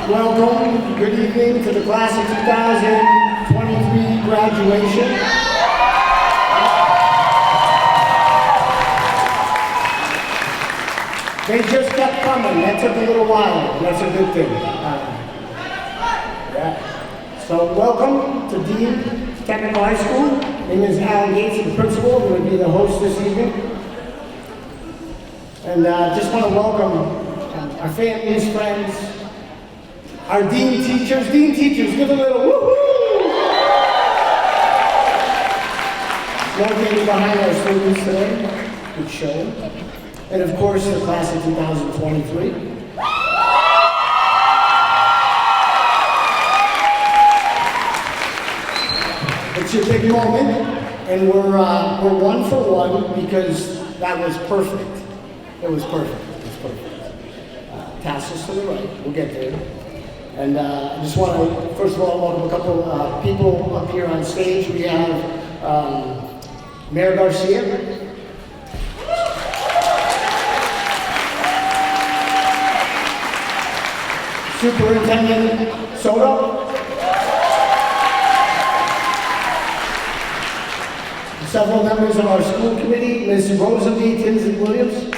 Welcome, good evening to the class of 2023 graduation. They just kept coming. That took a little while. That's a good thing. Yeah. So welcome to Dean Technical High School. My name is Alan Gates, the principal. I'm going to be the host this evening. And just want to welcome our families, friends, our dean teachers. Dean teachers, give a little woohoo! Located behind our students today. Good show. And of course, the class of 2023. It's your big moment, and we're 1 for 1 because that was perfect. It was perfect. It was perfect. Tassels to the right. We'll get there. And I just want to, first of all, welcome a couple people up here on stage. We have Mayor Garcia. Superintendent Soto. Several members of our school committee, Ms. Rosalie Tinsley Williams.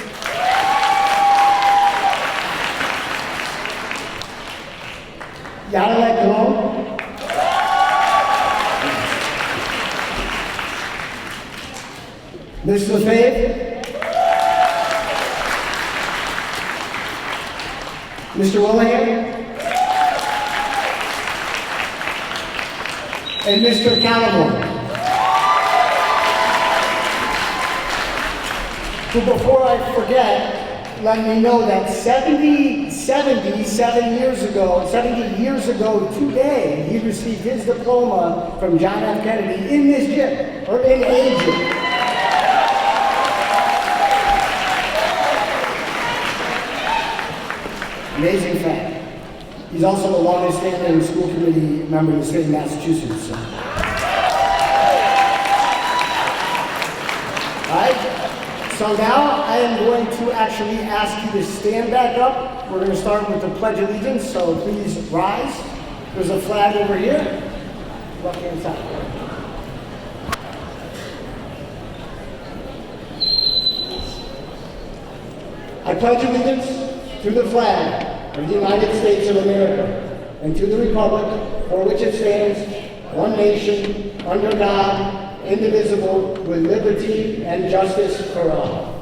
Yadalek Galone. Ms. Lefebvre. Mr. Willingham. And Mr. Callamore. So before I forget, let me know that 70 years ago today, he received his diploma from John F. Kennedy in this gym, or in a gym. Amazing fact. He's also the longest standing school committee member in the state of Massachusetts. So. All right. So now I am going to actually ask you to stand back up. We're going to start with the Pledge of Allegiance, so please rise. There's a flag over here, left hand side. I pledge allegiance to the flag of the United States of America and to the republic for which it stands, one nation, under God, indivisible, with liberty and justice for all.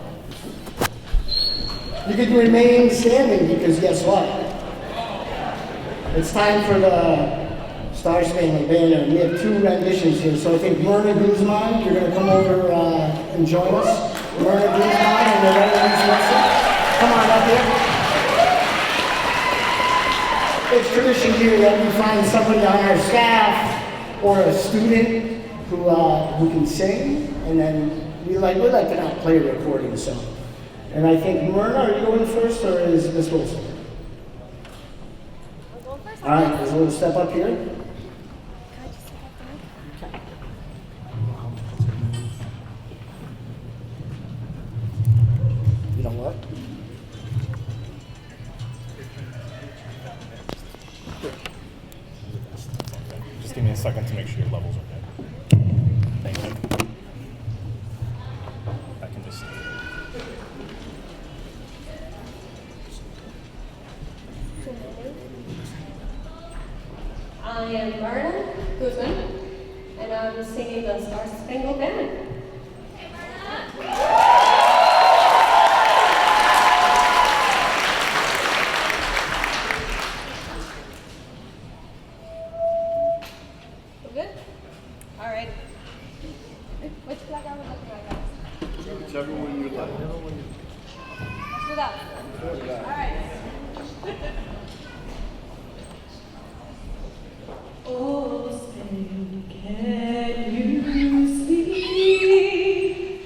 You can remain standing because guess what? It's time for the Star Spangled Banner. We have 2 renditions here, so I think Myrna Guzman, you're going to come over and join us. Myrna Guzman and Loretta Wilson. Come on up here. It's tradition here that we find somebody on our staff or a student who can sing, and then we like to not play a recording song. And I think Myrna, are you going first, or is Miss Wilson? I'll go first. All right, there's a little step up here. Can I just step up the mic? You know what? Just give me a second to make sure your level's okay. Thank you. I can just. I am Myrna Guzman, and I'm singing the Star Spangled Banner. Good? All right. Which flag are we looking at, guys? Whichever one you like. Let's do that. All right. Oh, say, can you see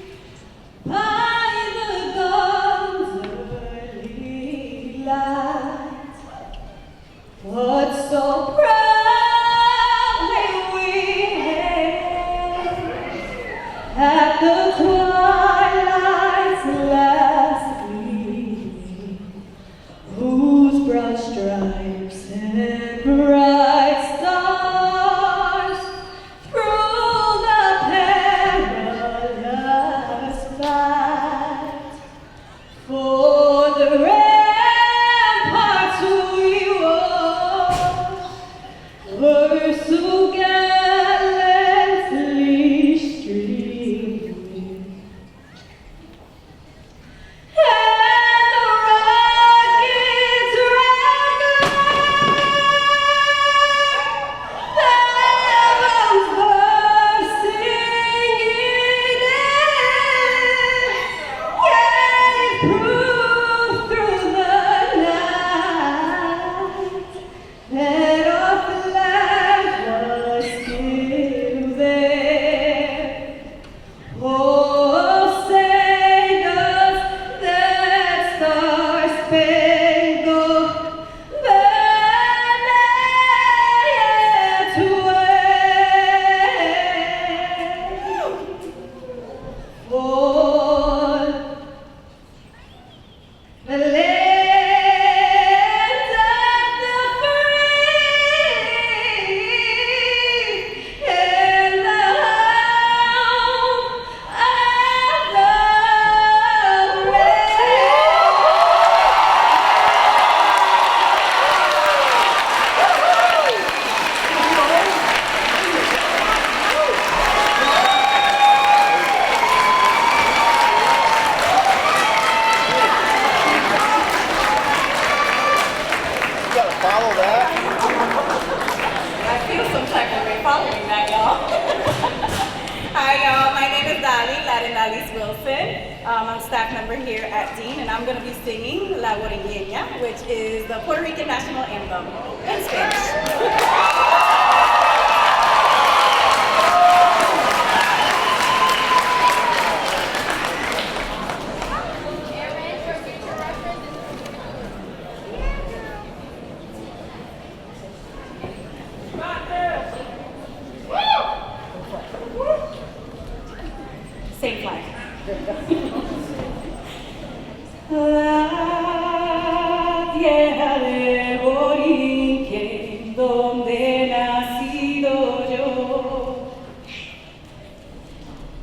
by the dawn's early light what so proudly we hailed at the twilight's last gleaming, whose broad stripes and I feel some type of way following that, y'all. Hi, y'all. My name is Latin Alice Wilson. I'm a staff member here at Dean, and I'm going to be singing La Borinqueña, which is the Puerto Rican national anthem in Spanish. Same flag. La tierra del Borinquen, donde he nacido yo,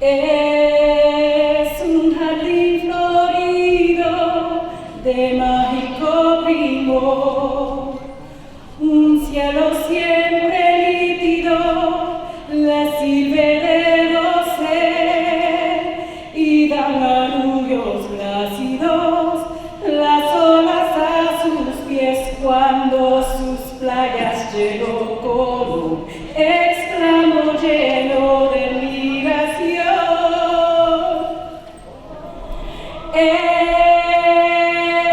es un jardín florido de mágico primor, un cielo siempre nítido le sirve de dosel y dan arrullos plácidos las olas a sus pies cuando sus playas llegó con un exclamo lleno de admiración.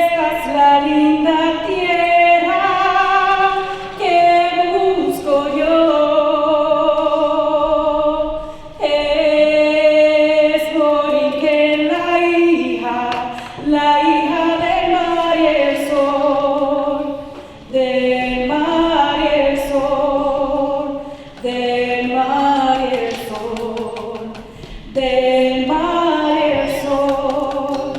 Esta es la linda tierra que busco yo. Es Borinquen la hija del mar y el sol, del mar y el sol, del mar y el sol, del mar y el sol,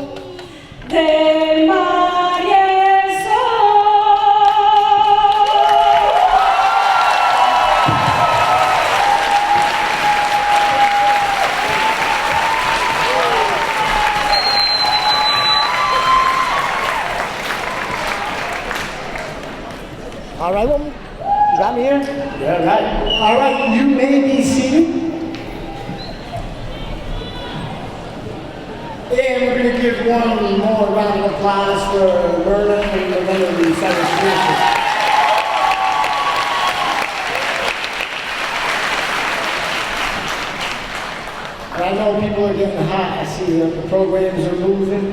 del mar y el sol. All right, woman? You got me here? Yeah, right. All right, you may be seated. And we're going to give one more round of applause for Myrna and the men of the Southern Commission. And I know people are getting hot. I see the programs are moving.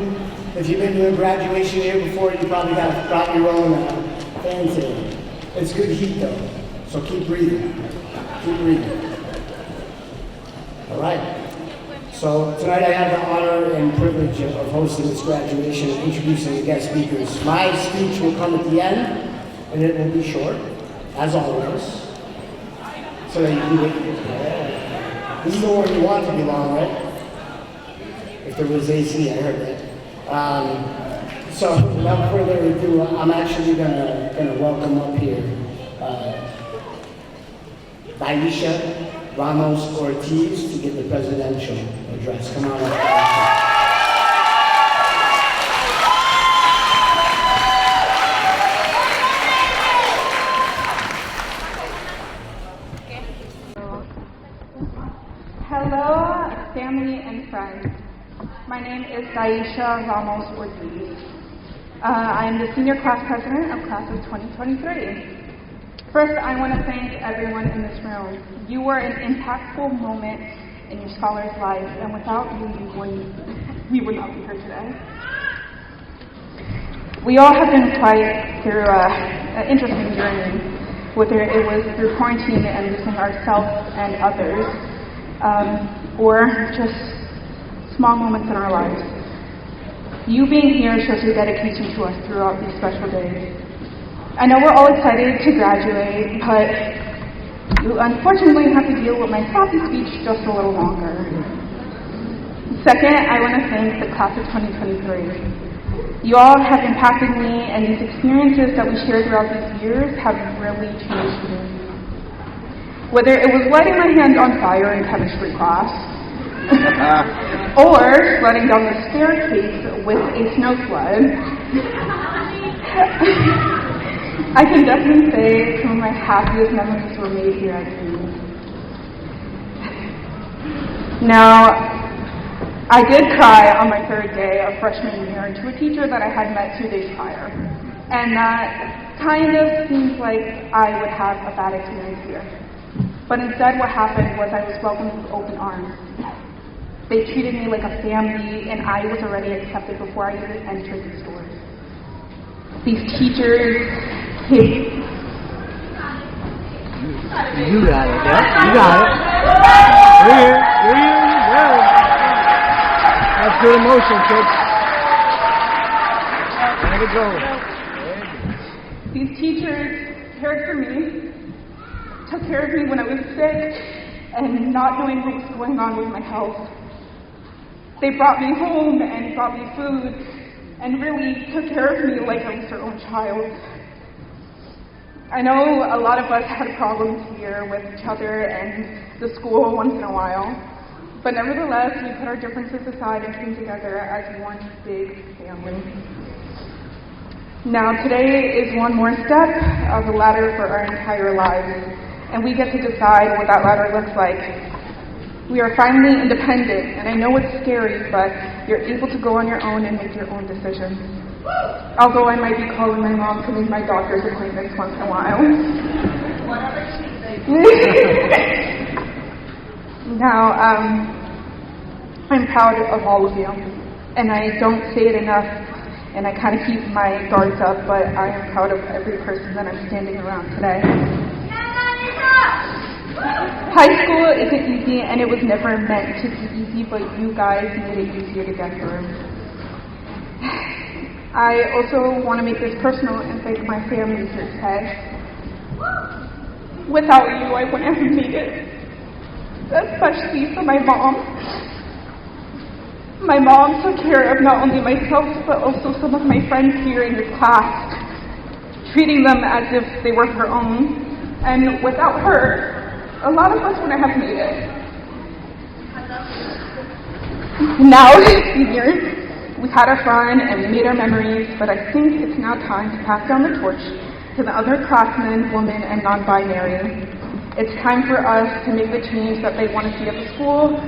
If you've been to a graduation here before, you probably brought your own fan today. It's good heat though, so keep breathing. Keep breathing. All right. So tonight I have the honor and privilege of hosting this graduation and introducing the guest speakers. My speech will come at the end, and it will be short, as always, so that you can get. This is the one you want to be long, right? If there was AC, I heard that. So without further ado, I'm actually gonna welcome up here Aisha Ramos Ortiz to give the presidential address. Come on up. Hello, family and friends. My name is Aisha Ramos Ortiz. I am the senior class president of class of 2023. First, I want to thank everyone in this room. You were an impactful moment in your scholar's life, and without you, we would not be here today. We all have been quite through an interesting journey, whether it was through quarantine and losing ourselves and others, or just small moments in our lives. You being here shows your dedication to us throughout these special days. I know we're all excited to graduate, but you unfortunately have to deal with my sassy speech just a little longer. Second, I want to thank the class of 2023. You all have impacted me, and these experiences that we shared throughout these years have really changed me. Whether it was lighting my hand on fire in chemistry class, or sledding down the staircase with a snow sled, I can definitely say some of my happiest memories were made here at Dean. Now, I did cry on my third day of freshman year to a teacher that I had met 2 days prior, and that kind of seems like I would have a bad experience here. But instead what happened was I was welcomed with open arms. They treated me like a family, and I was already accepted before I even entered the doors. These teachers, You got it, yeah? You got it. You're here. You're here. Yeah. That's good emotion, kids. Way to go. these teachers cared for me, took care of me when I was sick, and not knowing what was going on with my health. They brought me home and brought me food, and really took care of me like I was their own child. I know a lot of us had problems here with each other and the school once in a while, but nevertheless, we put our differences aside and came together as one big family. Now, today is one more step of the ladder for our entire lives, and we get to decide what that ladder looks like. We are finally independent, and I know it's scary, but you're able to go on your own and make your own decisions. Although I might be calling my mom to make my doctor's appointments once in a while. Now, I'm proud of all of you, and I don't say it enough, and I kind of keep my guards up, but I am proud of every person that I'm standing around today. High school isn't easy, and it was never meant to be easy, but you guys made it easier to get through. I also want to make this personal and thank my family here today. Without you, I wouldn't have made it, especially for my mom. My mom took care of not only myself, but also some of my friends here in this class, treating them as if they were her own. And without her, a lot of us wouldn't have made it. Now, seniors, we had our fun and we made our memories, but I think it's now time to pass down the torch to the other classmen, women, and non-binary. It's time for us to make the change that they want to see at the school.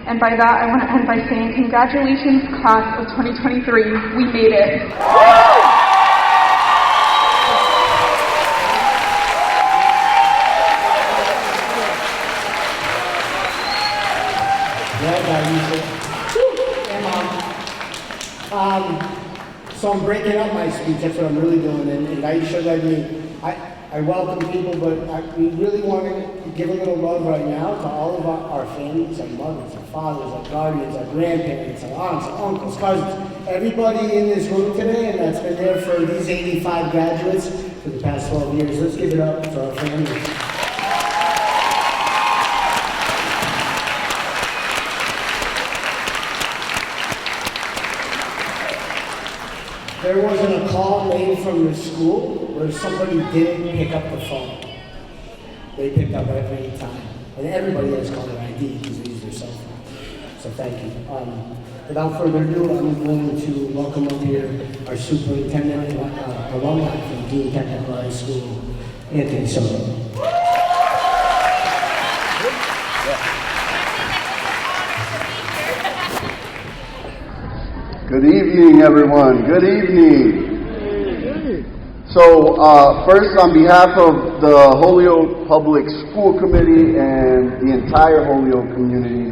And by that, I want to end by saying, congratulations, class of 2023. We made it. So I'm breaking up my speech, that's what I'm really doing, and Aisha led me. I welcome people, but we really want to give a little love right now to all of our families, our mothers, our fathers, our guardians, our grandparents, our aunts, our uncles, cousins, everybody in this room today, and that's been there for these 85 graduates for the past 12 years. Let's give it up for our families. There wasn't a call made from the school where somebody didn't pick up the phone. They picked up every time. And everybody has caller ID because they use their cell phone. So thank you. Without further ado, I'm going to welcome up here our superintendent alumni from Dean Technical High School, Anthony Soto. Good evening, everyone. Good evening. So, first, on behalf of the Holyoke Public School Committee and the entire Holyoke community,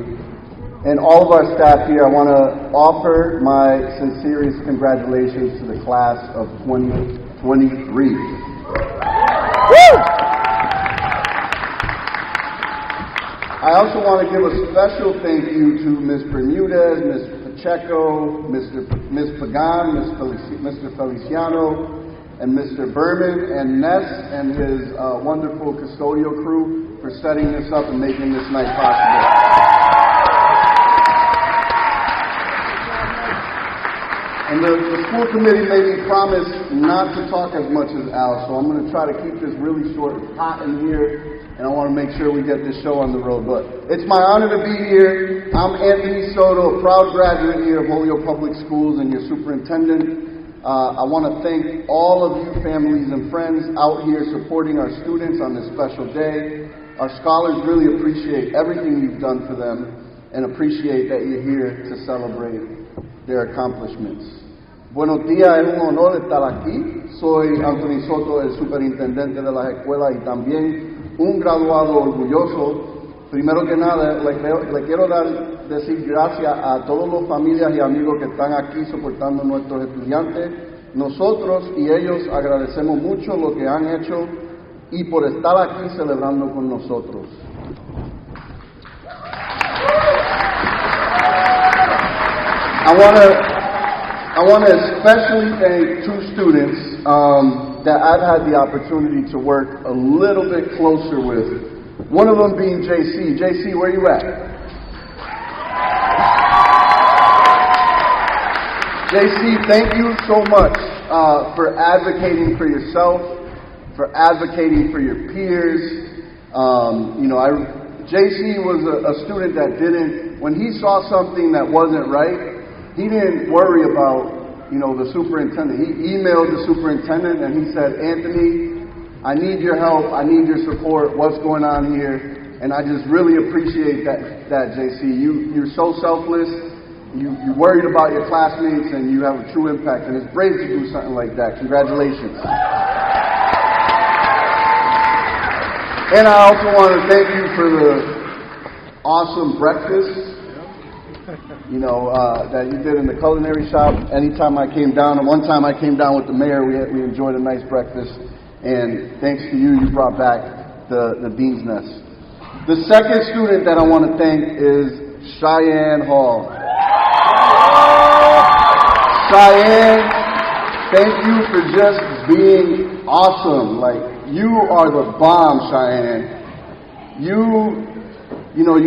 and all of our staff here, I want to offer my sincerest congratulations to the class of 2023. I also want to give a special thank you to Ms. Bermudez, Ms. Pacheco, Ms. Pagan, Mr. Feliciano, and Mr. Berman, and Ness and his wonderful custodial crew for setting this up and making this night possible. And the school committee made me promise not to talk as much as Al, so I'm going to try to keep this really short. It's hot in here, and I want to make sure we get this show on the road. But it's my honor to be here. I'm Anthony Soto, a proud graduate here of Holyoke Public Schools and your superintendent. I want to thank all of you families and friends out here supporting our students on this special day. Our scholars really appreciate everything you've done for them and appreciate that you're here to celebrate their accomplishments. Buenos días, es un honor estar aquí. Soy Anthony Soto, el superintendente de las escuelas y también un graduado orgulloso. Primero que nada, le quiero decir gracias a todas las familias y amigos que están aquí soportando a nuestros estudiantes. Nosotros y ellos agradecemos mucho lo que han hecho y por estar aquí celebrando con nosotros. I want to especially thank two students that I've had the opportunity to work a little bit closer with. One of them being JC. JC, where you at? JC, thank you so much for advocating for yourself, for advocating for your peers. JC was a student that didn't, when he saw something that wasn't right, he didn't worry about, the superintendent. He emailed the superintendent and he said, Anthony, I need your help, I need your support, what's going on here? And I just really appreciate that JC. You're so selfless, you worried about your classmates, and you have a true impact. And it's brave to do something like that. Congratulations. And I also want to thank you for the awesome breakfast, that you did in the culinary shop. Anytime I came down, and one time I came down with the mayor, we enjoyed a nice breakfast. And thanks to you, you brought back the Dean's Nest. The second student that I want to thank is Cheyenne Hall. Cheyenne, thank you for just being awesome. Like, you are the bomb, Cheyenne. You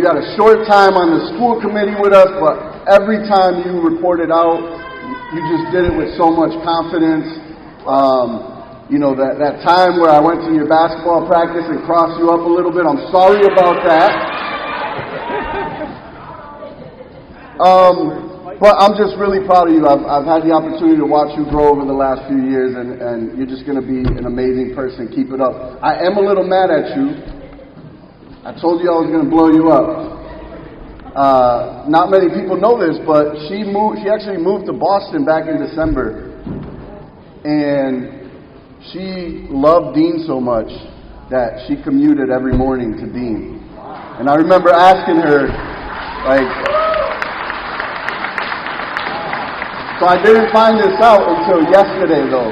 had a short time on the school committee with us, but every time you reported out, you just did it with so much confidence. That time where I went to your basketball practice and crossed you up a little bit, I'm sorry about that. But I'm just really proud of you. I've had the opportunity to watch you grow over the last few years, and you're just going to be an amazing person. Keep it up. I am a little mad at you. I told you I was going to blow you up. Not many people know this, but she actually moved to Boston back in December. And she loved Dean so much that she commuted every morning to Dean. And I remember asking her, so I didn't find this out until yesterday though.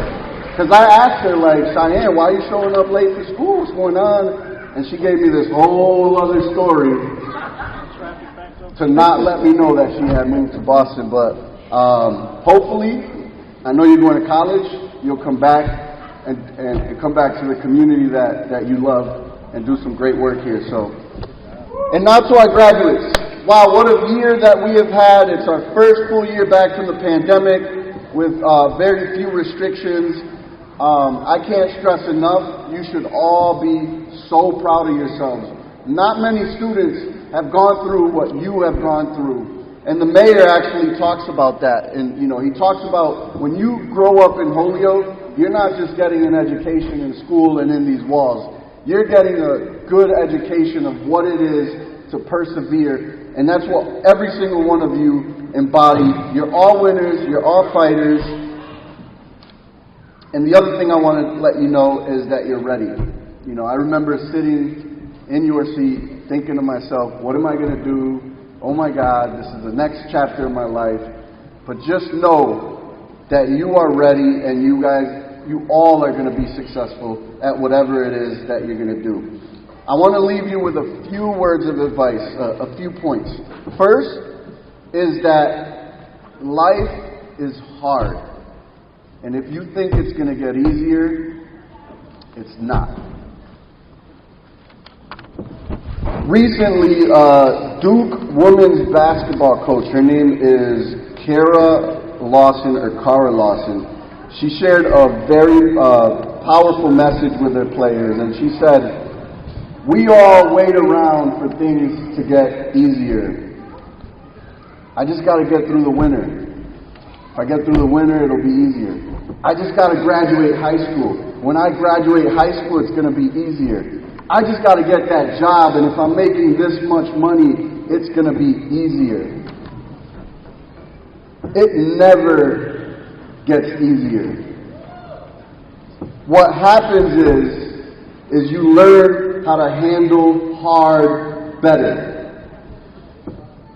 Because I asked her, Cheyenne, why are you showing up late for school? What's going on? And she gave me this whole other story to not let me know that she had moved to Boston. But hopefully, I know you're going to college, you'll come back and come back to the community that you love and do some great work here. And now to our graduates. Wow, what a year that we have had. It's our first full year back from the pandemic with very few restrictions. I can't stress enough, you should all be so proud of yourselves. Not many students have gone through what you have gone through. And the mayor actually talks about that. And, he talks about when you grow up in Holyoke, you're not just getting an education in school and in these walls. You're getting a good education of what it is to persevere. And that's what every single one of you embody. You're all winners. You're all fighters. And the other thing I want to let you know is that you're ready. I remember sitting in your seat thinking to myself, what am I going to do? Oh my God, this is the next chapter of my life. But just know that you are ready and you all are going to be successful at whatever it is that you're going to do. I want to leave you with a few words of advice, a few points. First is that life is hard. And if you think it's going to get easier, it's not. Recently, Duke women's basketball coach, her name is Kara Lawson. She shared a very powerful message with her players, and she said, we all wait around for things to get easier. I just got to get through the winter. If I get through the winter, it'll be easier. I just got to graduate high school. When I graduate high school, it's going to be easier. I just got to get that job, and if I'm making this much money, it's going to be easier. It never gets easier. What happens is you learn how to handle hard better.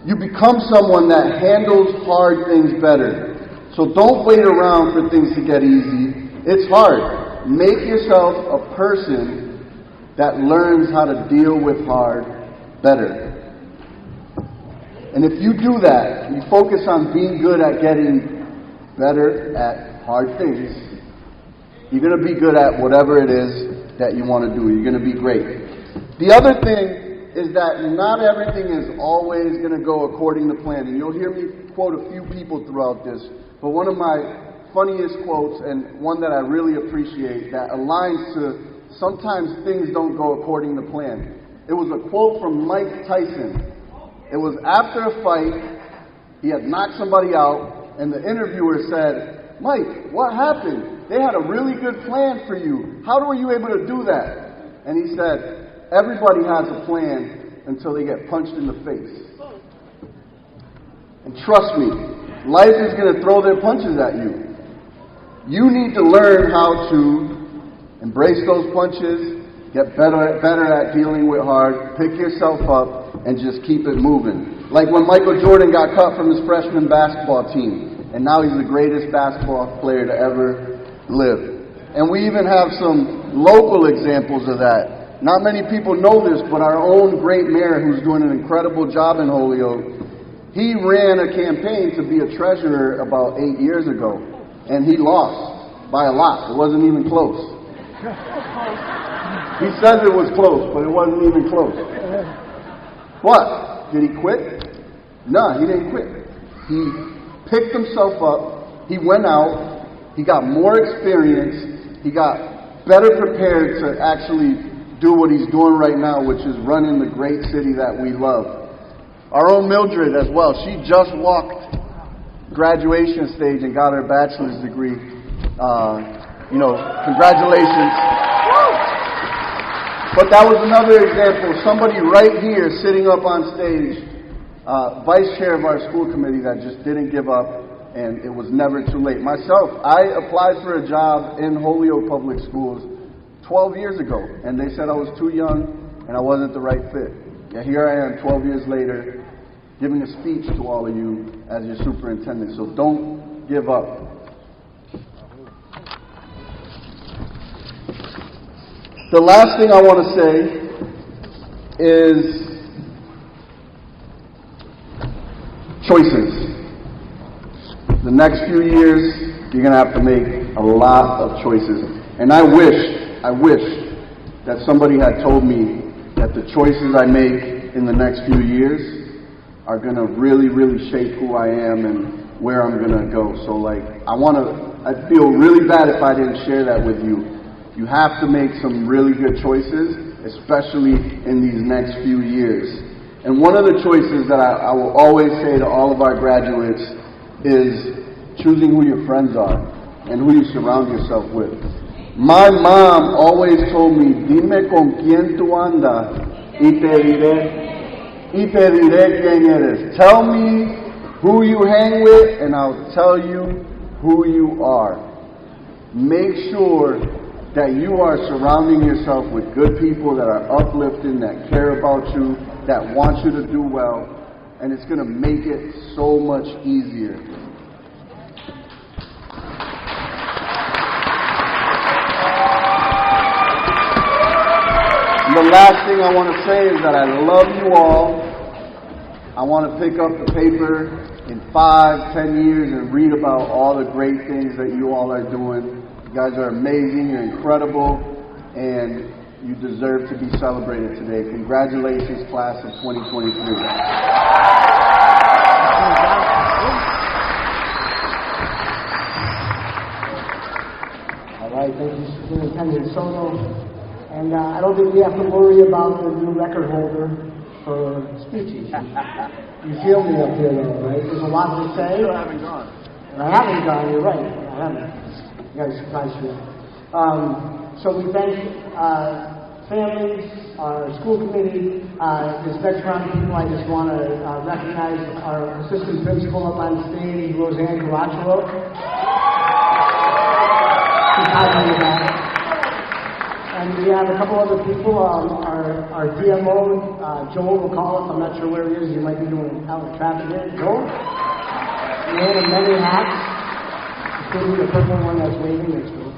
You become someone that handles hard things better. So don't wait around for things to get easy. It's hard. Make yourself a person that learns how to deal with hard better. And if you do that, you focus on being good at getting better at hard things, you're going to be good at whatever it is that you want to do. You're going to be great. The other thing is that not everything is always going to go according to plan. And you'll hear me quote a few people throughout this, but one of my funniest quotes, and one that I really appreciate, that aligns to sometimes things don't go according to plan. It was a quote from Mike Tyson. It was after a fight, he had knocked somebody out, and the interviewer said, "Mike, what happened? They had a really good plan for you. How were you able to do that?" And he said, "Everybody has a plan until they get punched in the face." And trust me, life is going to throw their punches at you. You need to learn how to embrace those punches, get better at dealing with hard, pick yourself up, and just keep it moving. Like when Michael Jordan got cut from his freshman basketball team, and now he's the greatest basketball player to ever live. And we even have some local examples of that. Not many people know this, but our own great mayor, who's doing an incredible job in Holyoke, he ran a campaign to be a treasurer about 8 years ago, and he lost by a lot. It wasn't even close. He says it was close, but it wasn't even close. What? Did he quit? No, he didn't quit. He picked himself up, he went out, he got more experience, he got better prepared to actually do what he's doing right now, which is running the great city that we love. Our own Mildred as well, she just walked graduation stage and got her bachelor's degree. Congratulations. But that was another example. Somebody right here sitting up on stage, vice chair of our school committee that just didn't give up, and it was never too late. Myself, I applied for a job in Holyoke Public Schools 12 years ago, and they said I was too young and I wasn't the right fit. Yeah, here I am 12 years later, giving a speech to all of you as your superintendent. So don't give up. The last thing I want to say is choices. The next few years, you're going to have to make a lot of choices. And I wish that somebody had told me that the choices I make in the next few years are going to really, really shape who I am and where I'm going to go. So I feel really bad if I didn't share that with you. You have to make some really good choices, especially in these next few years. And one of the choices that I will always say to all of our graduates is choosing who your friends are and who you surround yourself with. My mom always told me, "Dime con quién tú andas y te diré quién eres." Tell me who you hang with and I'll tell you who you are. Make sure that you are surrounding yourself with good people that are uplifting, that care about you, that want you to do well, and it's going to make it so much easier. The last thing I want to say is that I love you all. I want to pick up the paper in 5-10 years and read about all the great things that you all are doing. You guys are amazing, you're incredible, and you deserve to be celebrated today. Congratulations, class of 2023. All right, thank you, Superintendent Soto. And I don't think we have to worry about the new record holder for speeches. You feel me up here, though, right? There's a lot to say. I haven't gone. I haven't gone, you're right. I haven't. You guys surprised me. So we thank families, our school committee. This next round of people, I just want to recognize our assistant principal up on stage, Roseanne Caracciolo. She's hiding in the back. And we have a couple other people. Our DMO, Joel will call us. I'm not sure where he is. He might be doing out in traffic here. Joel? Man of many hats, including the purple one that's waving next to him.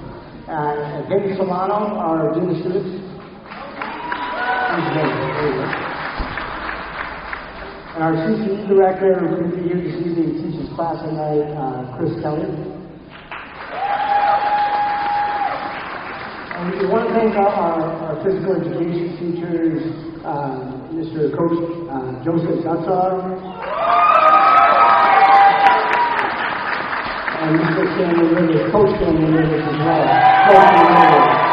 Vinny Solano, our Dean of Students. He's Vinny. There you go. And our CCE director, who couldn't be here this evening, teaches class tonight, Chris Kelly. And we want to thank our physical education teachers, Mr. Coach Joseph Zatzar, and Mr. Cameron Rivers, Coach Cameron Rivers as well. Coach Cameron Rivers.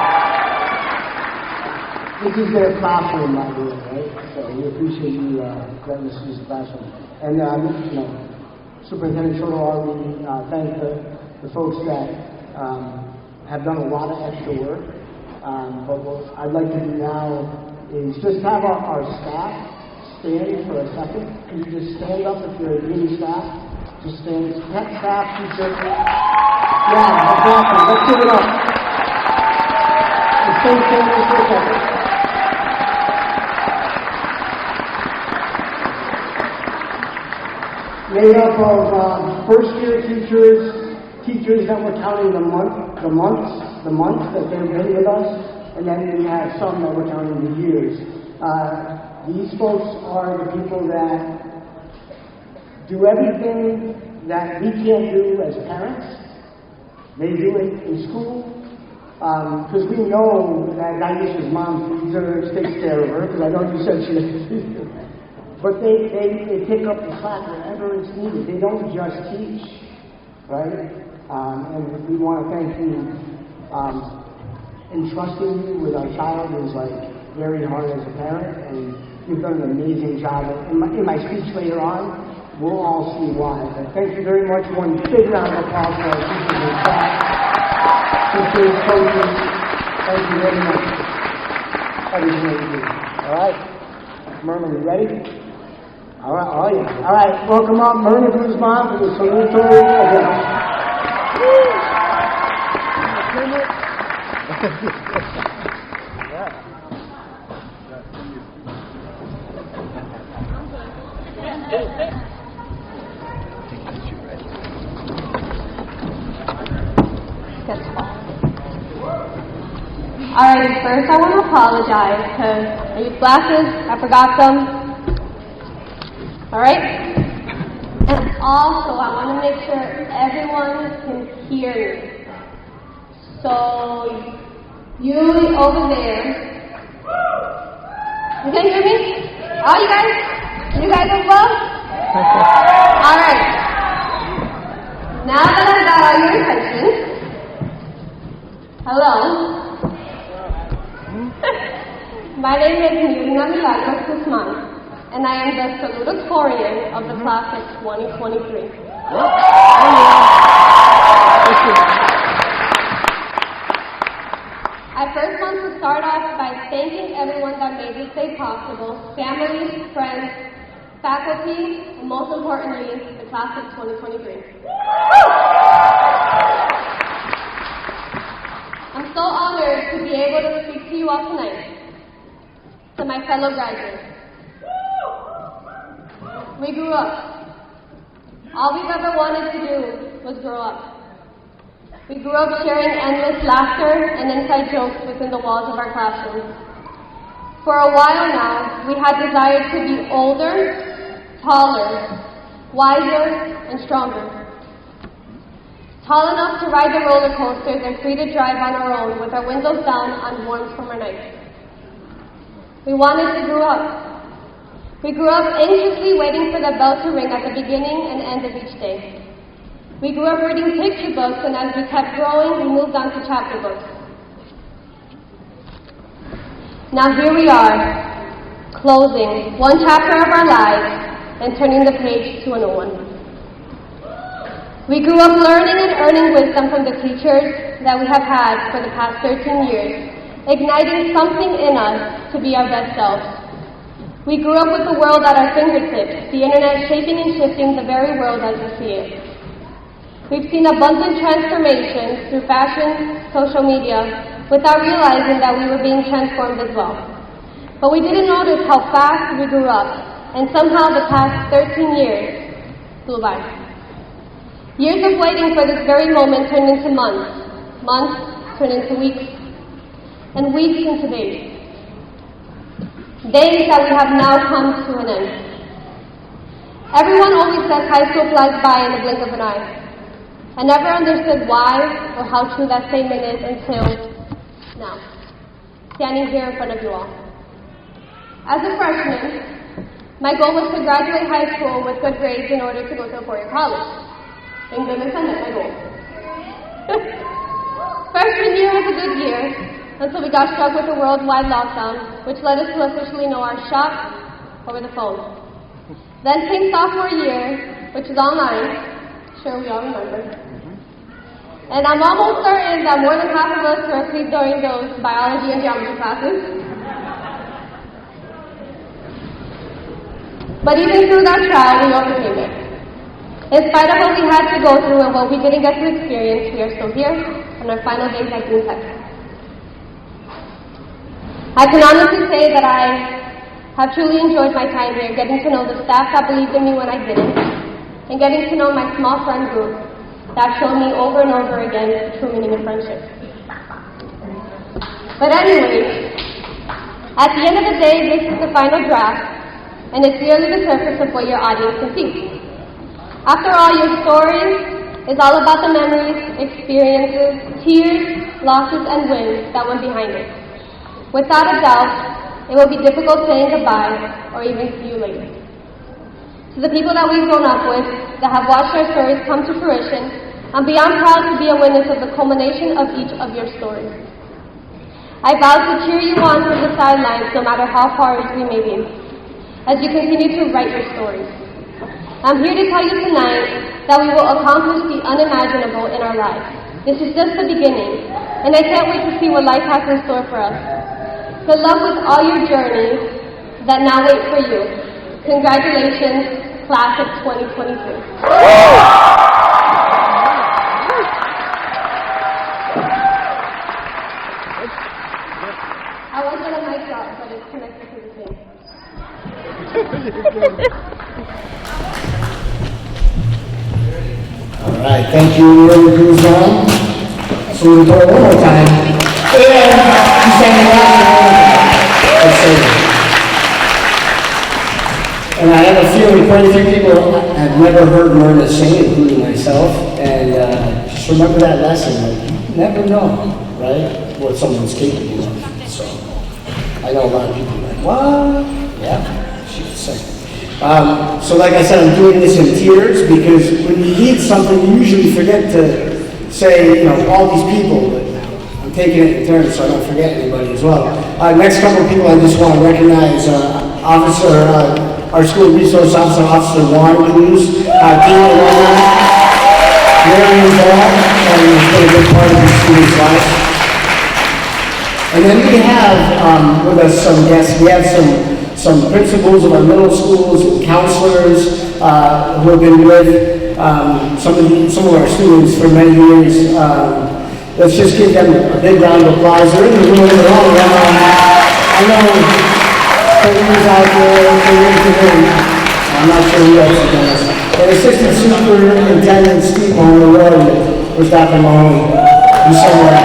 This is their classroom, by the way, right? So we appreciate you letting us use the classroom. And, Superintendent Chodor, we thank the folks that have done a lot of extra work. But what I'd like to do now is just have our staff stand for a second. Can you just stand up if you're a uni staff? Just stand. Staff, teacher. Yeah, exactly. Let's give it up. Just stand for a second. Made up of first-year teachers that we're counting the months that they've been with us, and then we have some that we're counting the years. These folks are the people that do everything that we can't do as parents. They do it in school, because we know that Aisha's mom feeds her, takes care of her, because I know you said she feeds her. But they pick up the slack whenever it's needed. They don't just teach, right? And we want to thank you. Entrusting you with our child is like very hard as a parent, and you've done an amazing job. In my speech later on, we'll all see why. But thank you very much. One big round of applause for our teachers and staff, teachers, coaches. Thank you very much. Everything that you do. All right, Myrna, you ready? All right, oh yeah. All right, welcome up Myrna Guzman for the salutatory address. Alright, first I want to apologize because I used glasses, I forgot them. Alright? And also I want to make sure everyone can hear me. So, you over there, you can hear me? Oh, you guys as well? Alright. Now that I've got all your attention, hello. My name is Mirna Milagros Guzman, and I am the salutatorian of the class of 2023. I first want to start off by thanking everyone that made this day possible, family, friends, faculty, and most importantly, the class of 2023. I'm so honored to be able to speak to you all tonight. To my fellow graduates. We grew up. All we've ever wanted to do was grow up. We grew up sharing endless laughter and inside jokes within the walls of our classrooms. For a while now, we had desired to be older, taller, wiser, and stronger. Tall enough to ride the roller coasters and free to drive on our own with our windows down on warm summer nights. We wanted to grow up. We grew up anxiously waiting for the bell to ring at the beginning and end of each day. We grew up reading picture books, and as we kept growing, we moved on to chapter books. Now here we are, closing one chapter of our lives and turning the page to a new one. We grew up learning and earning wisdom from the teachers that we have had for the past 13 years, igniting something in us to be our best selves. We grew up with the world at our fingertips, the internet shaping and shifting the very world as we see it. We've seen abundant transformations through fashion, social media, without realizing that we were being transformed as well. But we didn't notice how fast we grew up, and somehow the past 13 years flew by. Years of waiting for this very moment turned into months, months turned into weeks, and weeks into days. Days that we have now come to an end. Everyone always says high school flies by in the blink of an eye. I never understood why or how true that statement is until now, standing here in front of you all. As a freshman, my goal was to graduate high school with good grades in order to go to a four-year college. Thank goodness I met my goal. Freshman year was a good year until we got struck with a worldwide lockdown, which led us to officially know our shop over the phone. Then came sophomore year, which was online. Sure, we all remember. And I'm almost certain that more than half of us were asleep during those biology and geometry classes. But even through that trial, we overcame it. In spite of what we had to go through and what we didn't get to experience, we are still here on our final days at Green Tech. I can honestly say that I have truly enjoyed my time here, getting to know the staff that believed in me when I didn't, and getting to know my small friend group that showed me over and over again the true meaning of friendship. But anyway, at the end of the day, this is the final draft, and it's merely the surface of what your audience can see. After all, your story is all about the memories, experiences, tears, losses, and wins that went behind it. Without a doubt, it will be difficult saying goodbye or even see you later. To the people that we've grown up with, that have watched our stories come to fruition, I'm beyond proud to be a witness of the culmination of each of your stories. I vow to cheer you on from the sidelines no matter how far we may be, as you continue to write your stories. I'm here to tell you tonight that we will accomplish the unimaginable in our lives. This is just the beginning, and I can't wait to see what life has in store for us. Good luck with all your journeys that now wait for you. Congratulations, class of 2023. I was going to mic drop, but it's connected to the thing. All right, thank you, Guzman. So we'll do it one more time. And you sang the last one. Let's say it. And I have a feeling quite a few people have never heard Myrna sing, including myself. And just remember that lesson, like, you never know, right, what someone's capable of. So I know a lot of people are like, what? Yeah, she was sing. So like I said, I'm doing this in tears because when you need something, you usually forget to say, you know, all these people, but I'm taking it in turn so I don't forget anybody as well. Next couple of people I just want to recognize, our school resource officer, Officer Juan Cruz, Dean Alona, very involved, and has been a good part of the students' lives. And then we have with us some guests. We have some principals of our middle schools, counselors who have been with some of our students for many years. Let's just give them a big round of applause. They're in the room. They're all around. I know Courtney's out there. I'm not sure who else is doing this. And Assistant Superintendent Steve Mahoney, we're stopping Mahoney. He's somewhere.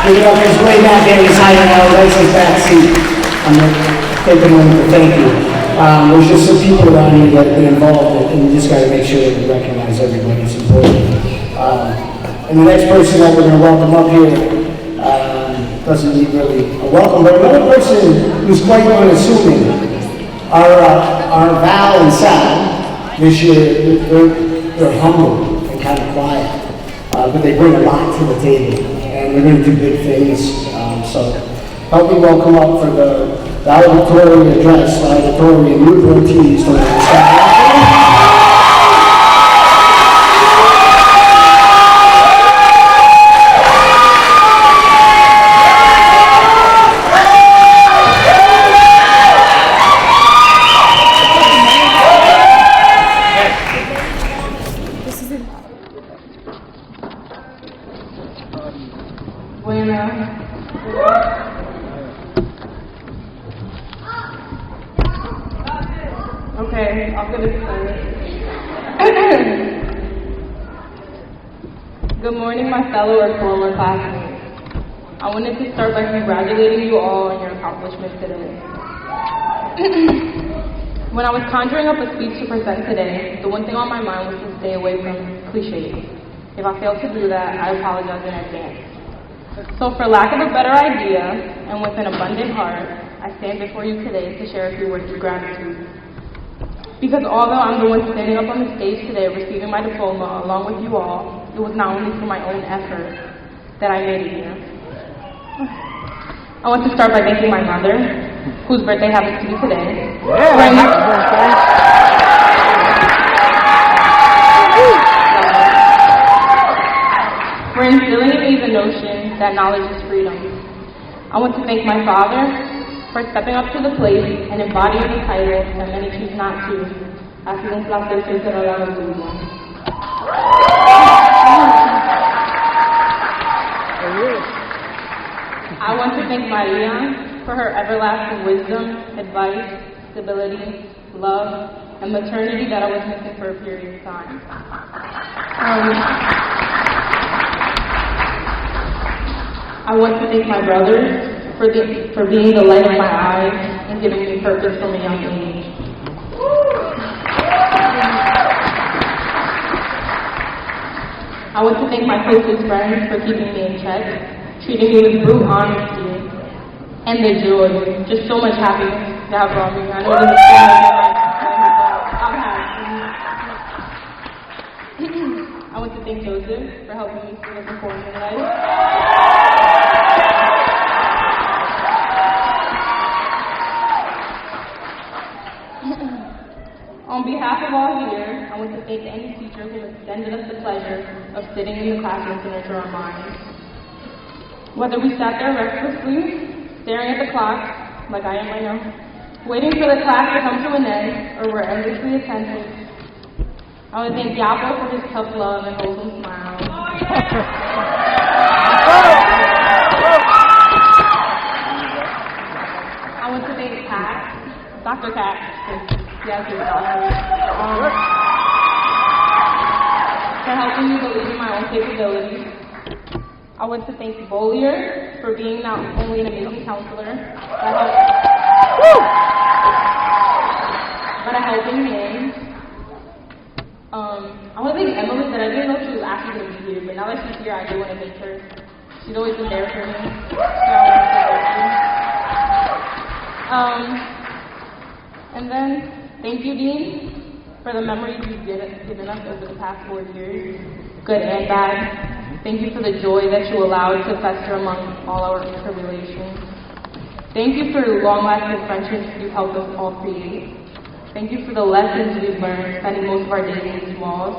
Give it up, he's way back there. He's hiding out. That's his back seat. I'm going to take a moment to thank you. There's just some people around here that have been involved, and we just got to make sure that we recognize everybody. It's important. And the next person that we're going to welcome up here doesn't need really a welcome, but another person who's quite unassuming. Our Val and Sal this year, they're humble and kind of quiet, but they bring a lot to the table, and they're going to do big things. So help me welcome up for the valedictorian address, valedictorian Newport Tees from the staff. Okay, I'll get it started. Good morning, my fellow or former classmates. I wanted to start by congratulating you all on your accomplishments today. When I was conjuring up a speech to present today, the one thing on my mind was to stay away from cliches. If I failed to do that, I apologize in advance. So for lack of a better idea, and with an abundant heart, I stand before you today to share a few words of gratitude. Because although I'm the one standing up on the stage today receiving my diploma along with you all, it was not only for my own effort that I made it here. I want to start by thanking my mother, whose birthday happens to be today. For instilling in me the notion that knowledge is freedom. I want to thank my father for stepping up to the plate and embodying the title that many choose not to. Ha sido un placer ser la alumna. I want to thank Maria for her everlasting wisdom, advice, stability, love, and maternity that I was missing for a period of time. I want to thank my brothers for being the light of my eyes and giving me purpose from a young age. I want to thank my closest friends for keeping me in check, treating me with brute honesty, and the joy, just so much happiness that brought me. I know this is so much I'm happy. I want to thank Joseph for helping me through this important life. On behalf of all here, I want to thank any teacher who extended us the pleasure of sitting in the classroom to nurture our minds. Whether we sat there restlessly, staring at the clock, like I am right now, waiting for the class to come to an end, or were endlessly attentive, I want to thank Yapo for his tough love and wholesome smile. I want to thank Kat, Dr. Kat, yes, your daughter, for helping me believe in my own capabilities. I want to thank Bollier for being not only an amazing counselor, but a helping hand. I want to thank Emily that I didn't know she was actually going to be here, but now that she's here, I do want to thank her. She's always been there for me. And then, thank you, Dean, for the memories you've given us over the past 4 years, good and bad. Thank you for the joy that you allowed to fester among all our tribulations. Thank you for the long-lasting friendships you've helped us all create. Thank you for the lessons we've learned spending most of our days in these walls.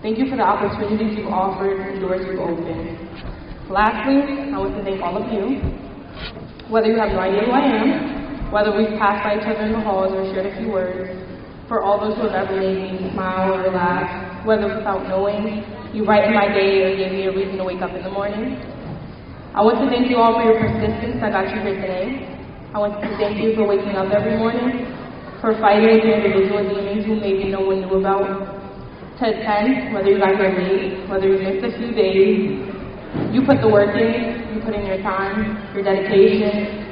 Thank you for the opportunities you've offered and doors you've opened. Lastly, I want to thank all of you. Whether you have no idea who I am, whether we've passed by each other in the halls or shared a few words, for all those who have ever made me smile or laugh, whether without knowing, you brightened my day or gave me a reason to wake up in the morning. I want to thank you all for your persistence that got you here today. I want to thank you for waking up every morning, for fighting with your individual demons who maybe no one knew about, to attend, whether you got here late, whether you missed a few days. You put the work in, you put in your time, your dedication,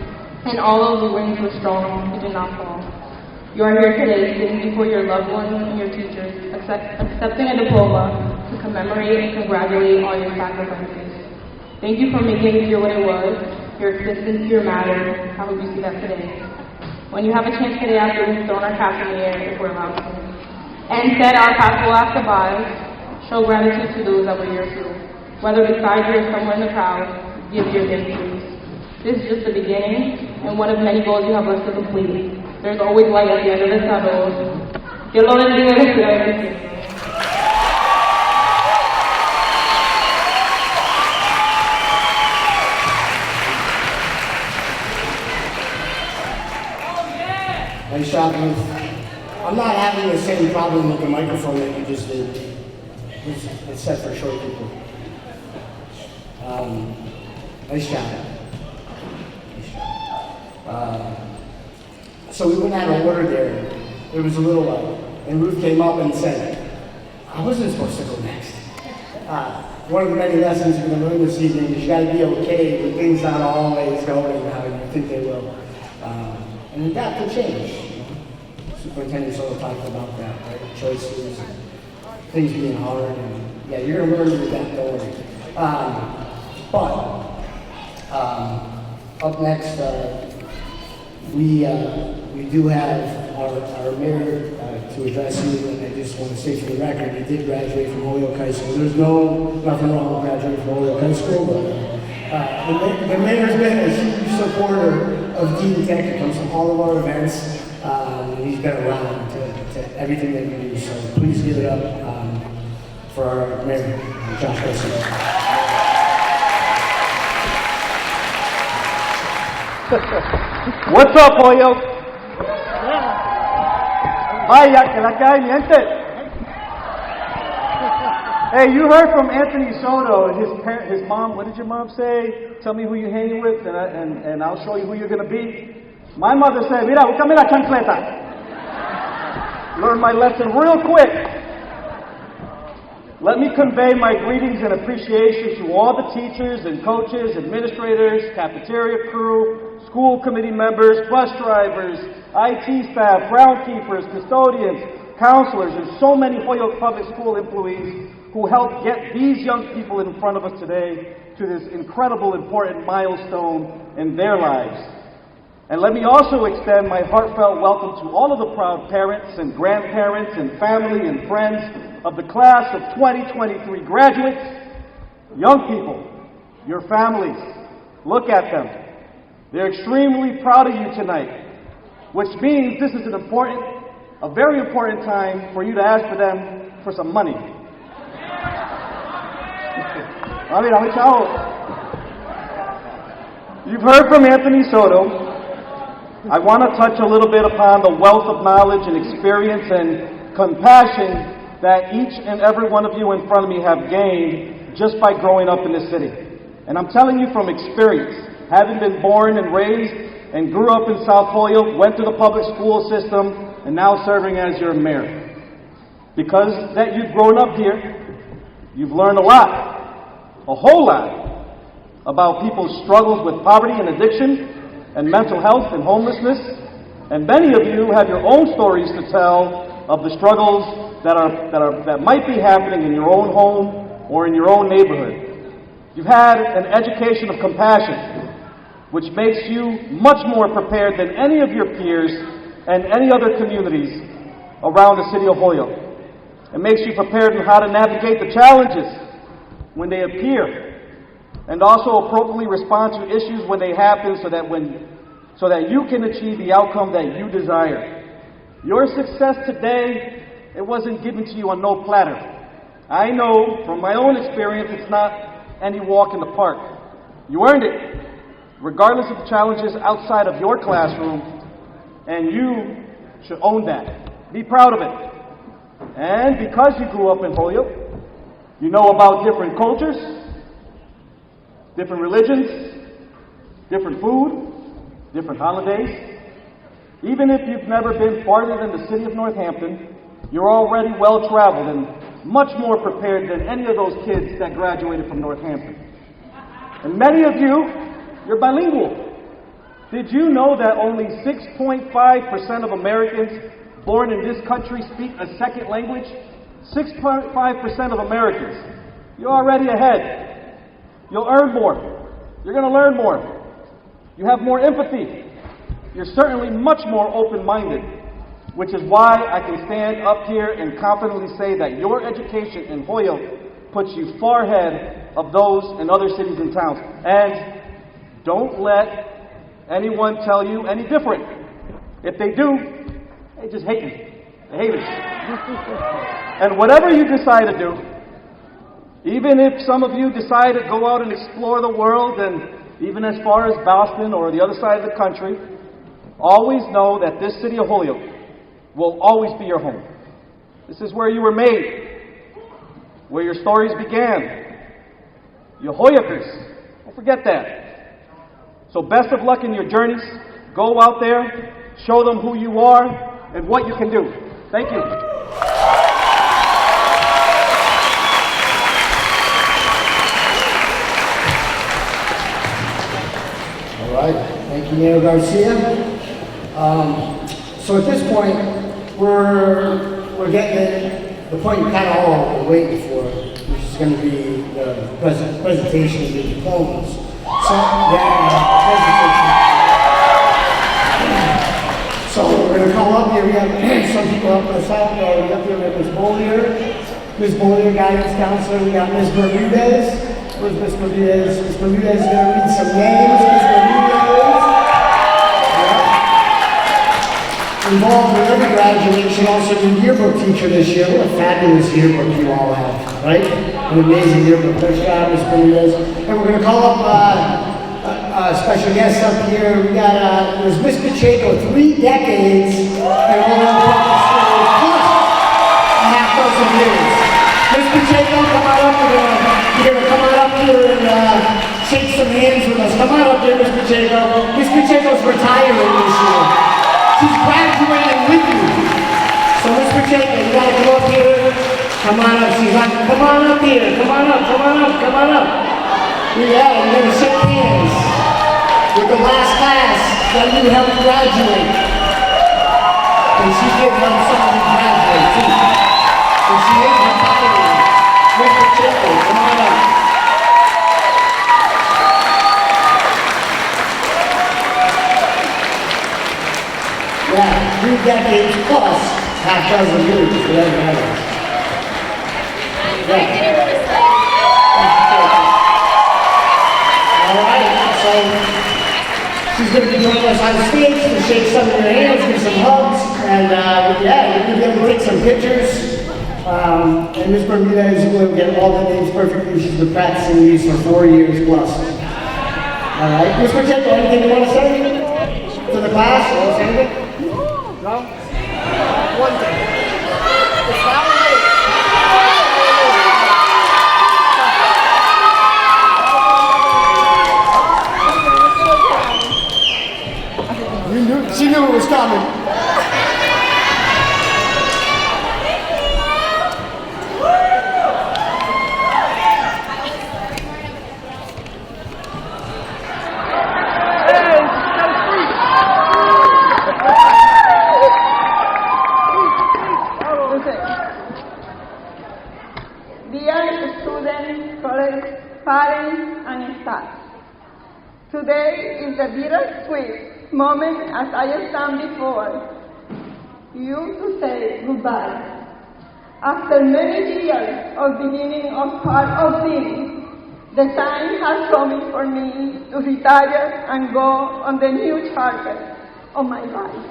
and all of the wings were strong, you did not fall. You are here today sitting before your loved ones and your teachers, accepting a diploma to commemorate and congratulate all your sacrifices. Thank you for making it here what it was, your existence here mattered. I hope you see that today. When you have a chance today after we've thrown our caps in the air, if we're allowed to, and said our path will have goodbyes, show gratitude to those that were here too. Whether beside you or somewhere in the crowd, give your thank yous. This is just the beginning, and one of many goals you have left to complete. There's always light at the end of the tunnel. Que lo bendiga ustedes. Nice job, Ruth. I'm not having the same problem with the microphone that you just did. It's set for short people. Nice job. Nice job. So we went out of order there. It was a little low. And Ruth came up and said, I wasn't supposed to go next. One of the many lessons you're going to learn this evening is you got to be okay with things not always going how you think they will. And adapt to change. Superintendent sort of talked about that, right? Choices, and things being hard, and yeah, you're going to learn to adapt, don't worry. Up next, we do have our mayor to address you, and I just want to say for the record, he did graduate from Holyoke High School. There's nothing wrong with graduating from Holyoke High School, but the mayor's been a huge supporter of Dean Tech. He comes to all of our events, and he's been around to everything that we do. So please give it up for our mayor, Josh Wilson. What's up, Holyoke? Vaya, que la que hay, mi gente. Hey, you heard from Anthony Soto. His mom. What did your mom say? Tell me who you're hanging with, and I'll show you who you're gonna be. My mother said, "Mira, búscame la chancleta." Learned my lesson real quick. Let me convey my greetings and appreciation to all the teachers and coaches, administrators, cafeteria crew, school committee members, bus drivers, IT staff, groundkeepers, custodians, counselors, and so many Holyoke Public School employees who helped get these young people in front of us today to this incredible, important milestone in their lives. And let me also extend my heartfelt welcome to all of the proud parents and grandparents and family and friends of the class of 2023 graduates. Young people, your families, look at them. They're extremely proud of you tonight, which means this is a very important time for you to ask for them for some money. You've heard from Anthony Soto. I want to touch a little bit upon the wealth of knowledge and experience and compassion that each and every one of you in front of me have gained just by growing up in this city. And I'm telling you from experience, having been born and raised and grew up in South Holyoke, went to the public school system, and now serving as your mayor. Because that you've grown up here, you've learned a whole lot, about people's struggles with poverty and addiction, and mental health and homelessness, and many of you have your own stories to tell of the struggles that might be happening in your own home or in your own neighborhood. You've had an education of compassion, which makes you much more prepared than any of your peers and any other communities around the city of Holyoke. It makes you prepared in how to navigate the challenges when they appear, and also appropriately respond to issues when they happen so that you can achieve the outcome that you desire. Your success today, it wasn't given to you on no platter. I know from my own experience it's not any walk in the park. You earned it, regardless of the challenges outside of your classroom, and you should own that. Be proud of it. And because you grew up in Holyoke, you know about different cultures, different religions, different food, different holidays. Even if you've never been farther than the city of Northampton, you're already well-traveled and much more prepared than any of those kids that graduated from Northampton. And many of you, you're bilingual. Did you know that only 6.5% of Americans born in this country speak a second language? 6.5% of Americans. You're already ahead. You'll earn more. You're going to learn more. You have more empathy. You're certainly much more open-minded, which is why I can stand up here and confidently say that your education in Holyoke puts you far ahead of those in other cities and towns. And don't let anyone tell you any different. If they do, they just hate you. They hate us. And whatever you decide to do, even if some of you decide to go out and explore the world, and even as far as Boston or the other side of the country, always know that this city of Holyoke will always be your home. This is where you were made, where your stories began. You're Hoyokers. Don't forget that. So best of luck in your journeys. Go out there, show them who you are, and what you can do. Thank you. All right, thank you, Mayor Garcia. So at this point, we're getting at the point you kind of all were waiting for, which is going to be the presentation of the diplomas. So, so we're going to call up here. We have some people up on the side. We have here Ms. Bollier, guidance counselor. We got Ms. Bermudez. Where's Ms. Bermudez? Ms. Bermudez is going to read some names. Ms. Bermudez. Involved with every graduation, also the yearbook teacher this year. What a fabulous yearbook you all have, right? An amazing yearbook. Nice job, Ms. Bermudez. And we're going to call up a special guest up here. We got there's Ms. Pacheco, 3 decades in all our public schools, plus a half dozen years. Ms. Pacheco, come on up. You're going to come on up here and shake some hands with us. Come on up here, Ms. Pacheco. Ms. Pacheco's retiring this year. She's graduating with you. So Ms. Pacheco, you gotta come up here. Come on up. She's like, come on up here. Come on up, come on up, come on up. Yeah, you're gonna shake hands with the last class that you helped graduate. And she did help somebody graduate too. And she is retiring. Ms. Pacheco, come on up. Yeah, 3 decades plus half dozen years, whatever that is. Yeah. All right, so she's going to be joining us on stage to shake some of your hands, give some hugs, and yeah, you're going to be able to take some pictures. And Ms. Bermudez will get all the names perfectly. She's been practicing these for 4 years plus. All right, Ms. Pacheco, anything you want to say to the class? You want to say anything? No? One thing. It's not late. She knew it was coming. Dear students, parents, and staff, today is a bittersweet moment as I stand before you to say goodbye. After many years of beginning of part of this, the time has come for me to retire and go on the new chapter of my life.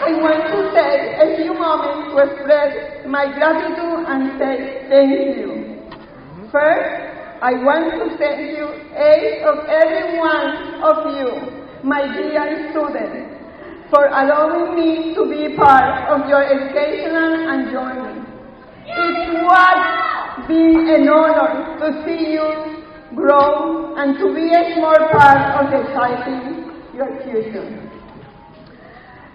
I want to take a few moments to express my gratitude and say thank you. First, I want to thank you, each of every one of you, my dear students, for allowing me to be part of your educational journey. It was been an honor to see you grow and to be a small part of shaping your future.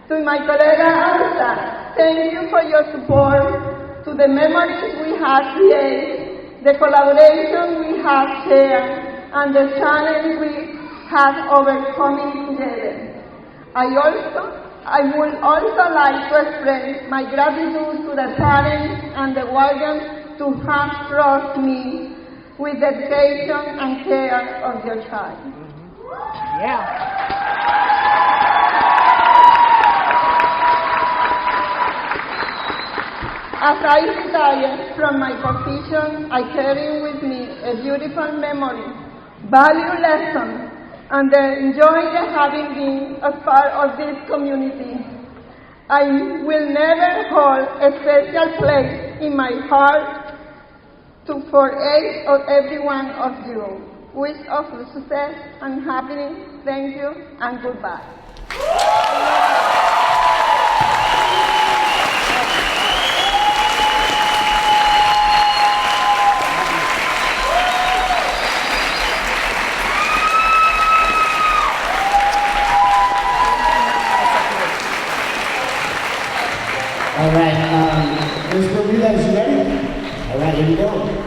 To my colega Elsa, thank you for your support, to the memories we have created, the collaboration we have shared, and the challenge we have overcome together. I would also like to express my gratitude to the parents and the guardians to have trusted me with the dedication and care of your child. As I retire from my position, I carry with me a beautiful memory, value lesson, and the joy of having been a part of this community. I will never hold a special place in my heart for each or every one of you. Wish of success and happiness. Thank you and goodbye. ready to go.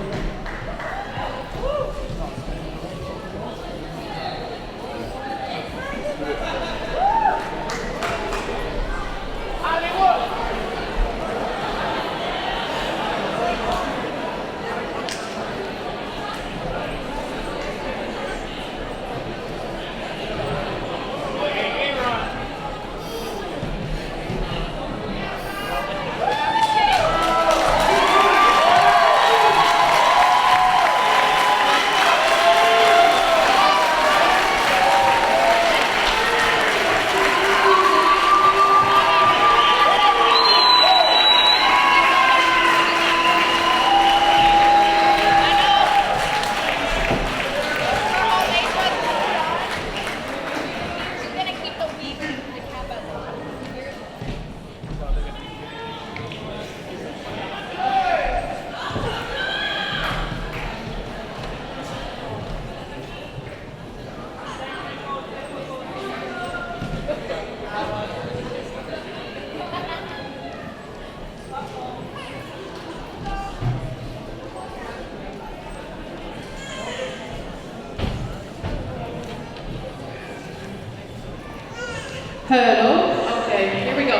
Hurdle. Okay, here we go.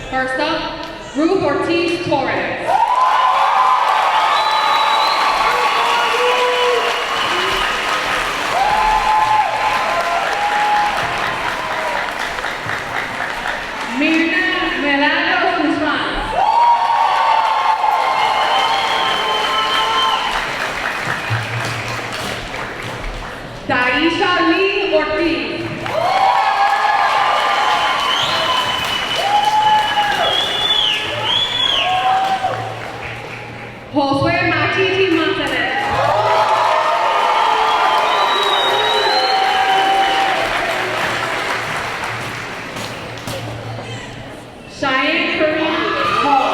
First up, Ruth Ortiz Torres. Mirna Melano Guzman. Taisha Lee Ortiz. Josue Machiti Montaner. Cheyenne Kareem Hall.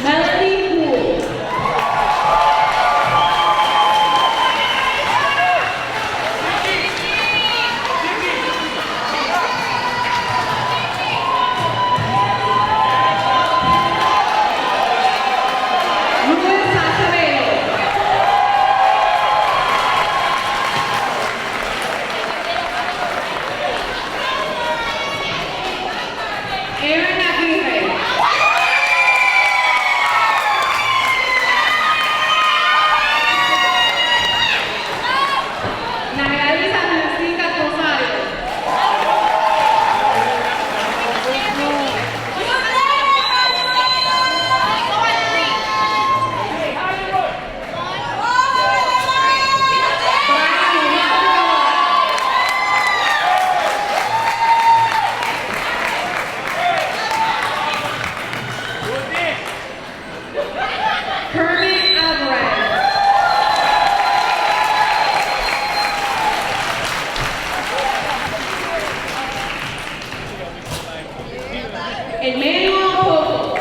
Melanie Poole. Aaron Aguirre. Nayeli Sanjurcita Rosario. Kermit Alvarez. Emmanuel Poco.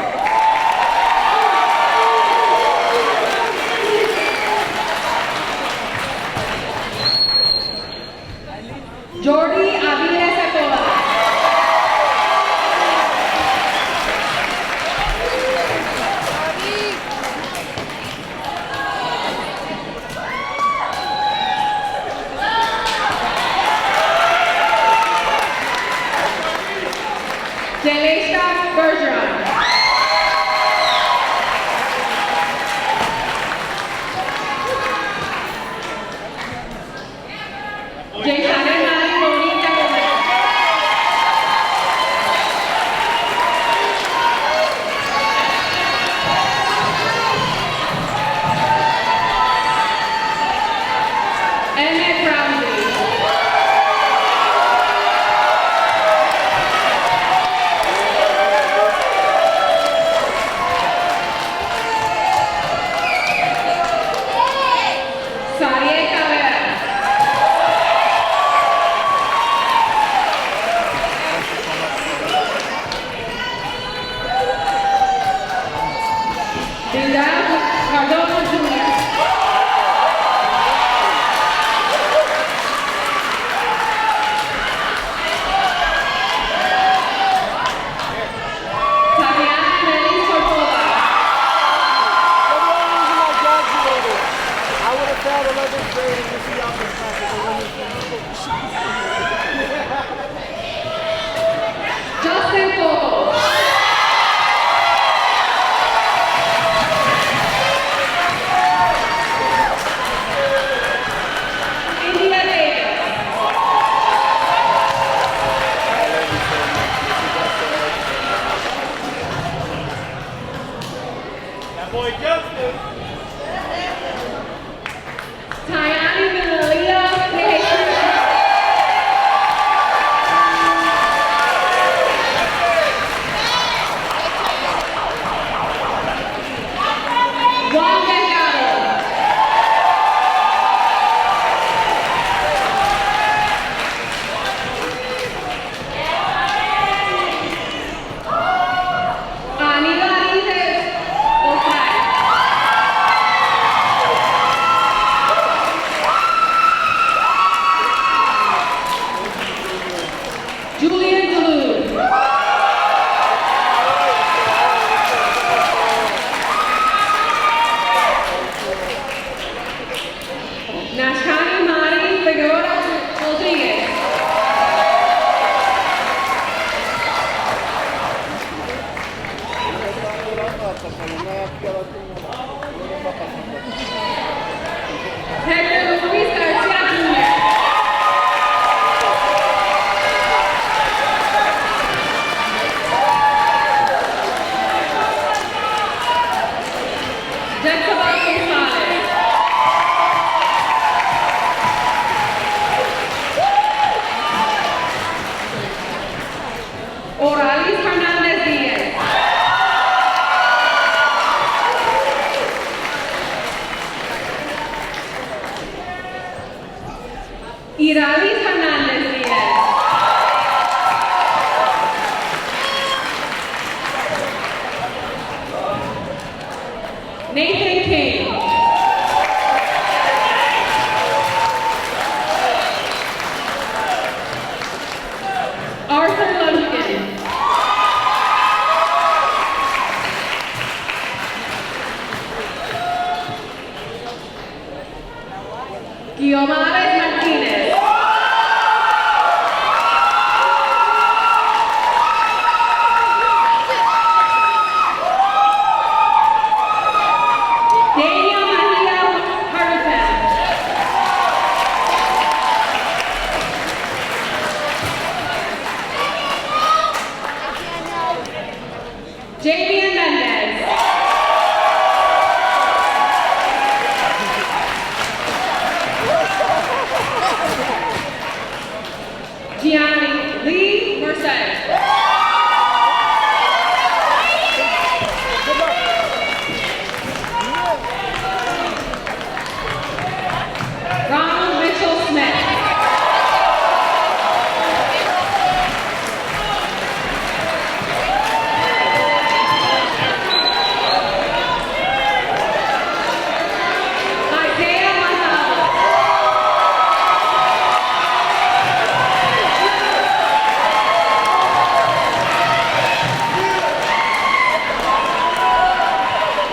Jordi Aviles Acola. Delesta Bergeron. Jason Mari Bonita Iralis Hernandez Diaz. Nathan King. Arthur Lumpkin. Guiomares Martinez. Daniel Maria Harrison. Jamie Mendez. Gianni Lee Merced. Ronald Mitchell Smith. Isaiah Manalo.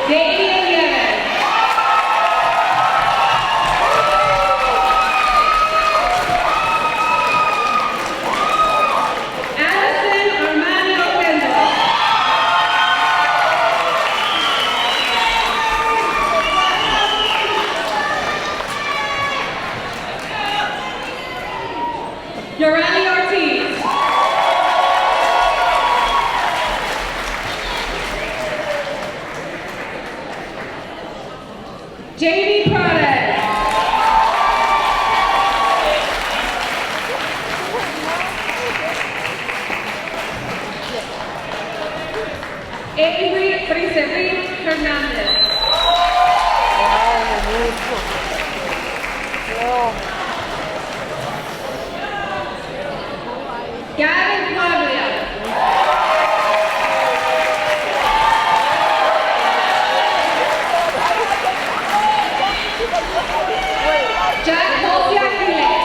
Damian Yeves. Allison Armando Kendall. Yorani Ortiz. Jamie Prades. Avery Friserit Hernandez. Gavin Paglia. Jack Jose Aquiles.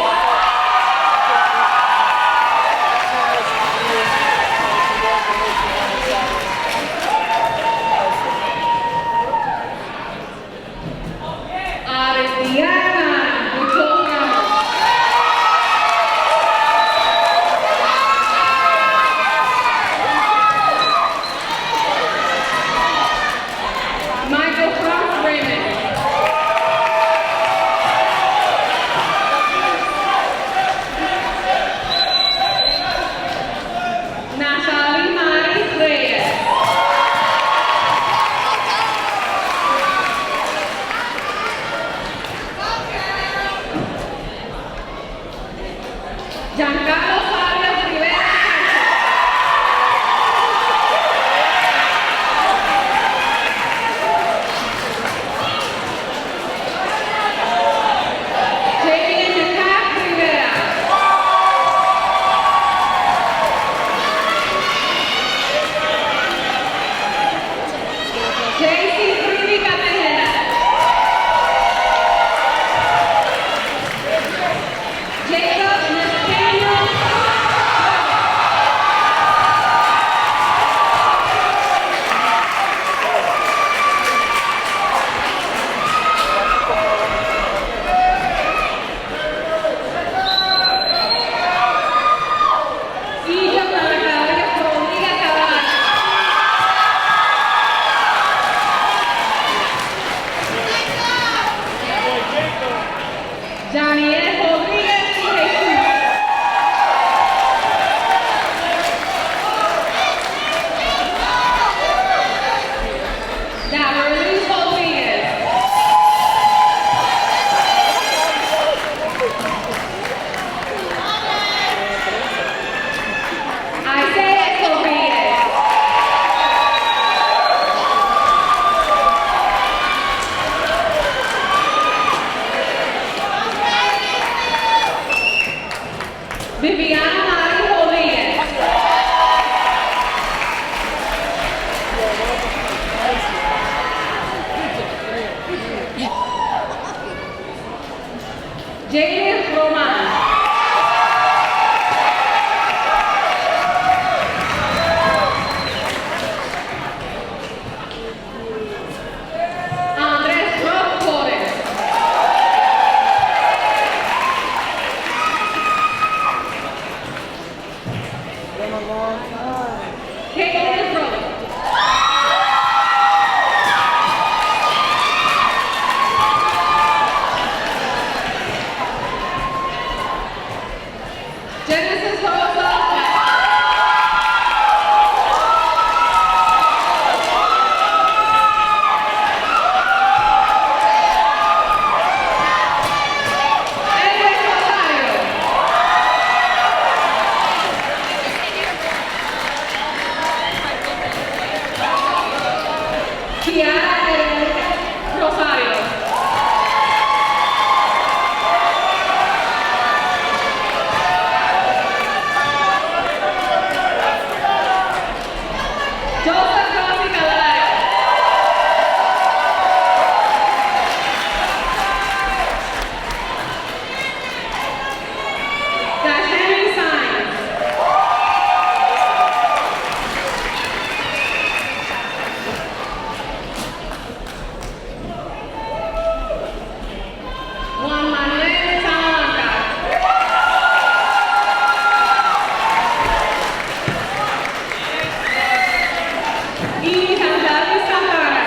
Aristiana Nicole Ramos. Michael Frank Raymond. Natalie Mari Reyes. Giancarlo Fabio Rivera Sánchez. Javier Nicap Rivera. JC Ruby Cartagena. Jacob Nathaniel Viviana Mari Rodriguez. Jaden Roman. Andres Rock Torres. Caitlin Rose. Genesis Rosa. Edwin Rosario. Kiara Rosario. Joseph Rossi Calero. Dash Henry Signs. Juan Manuel Salamanca. Amy Handali Santana.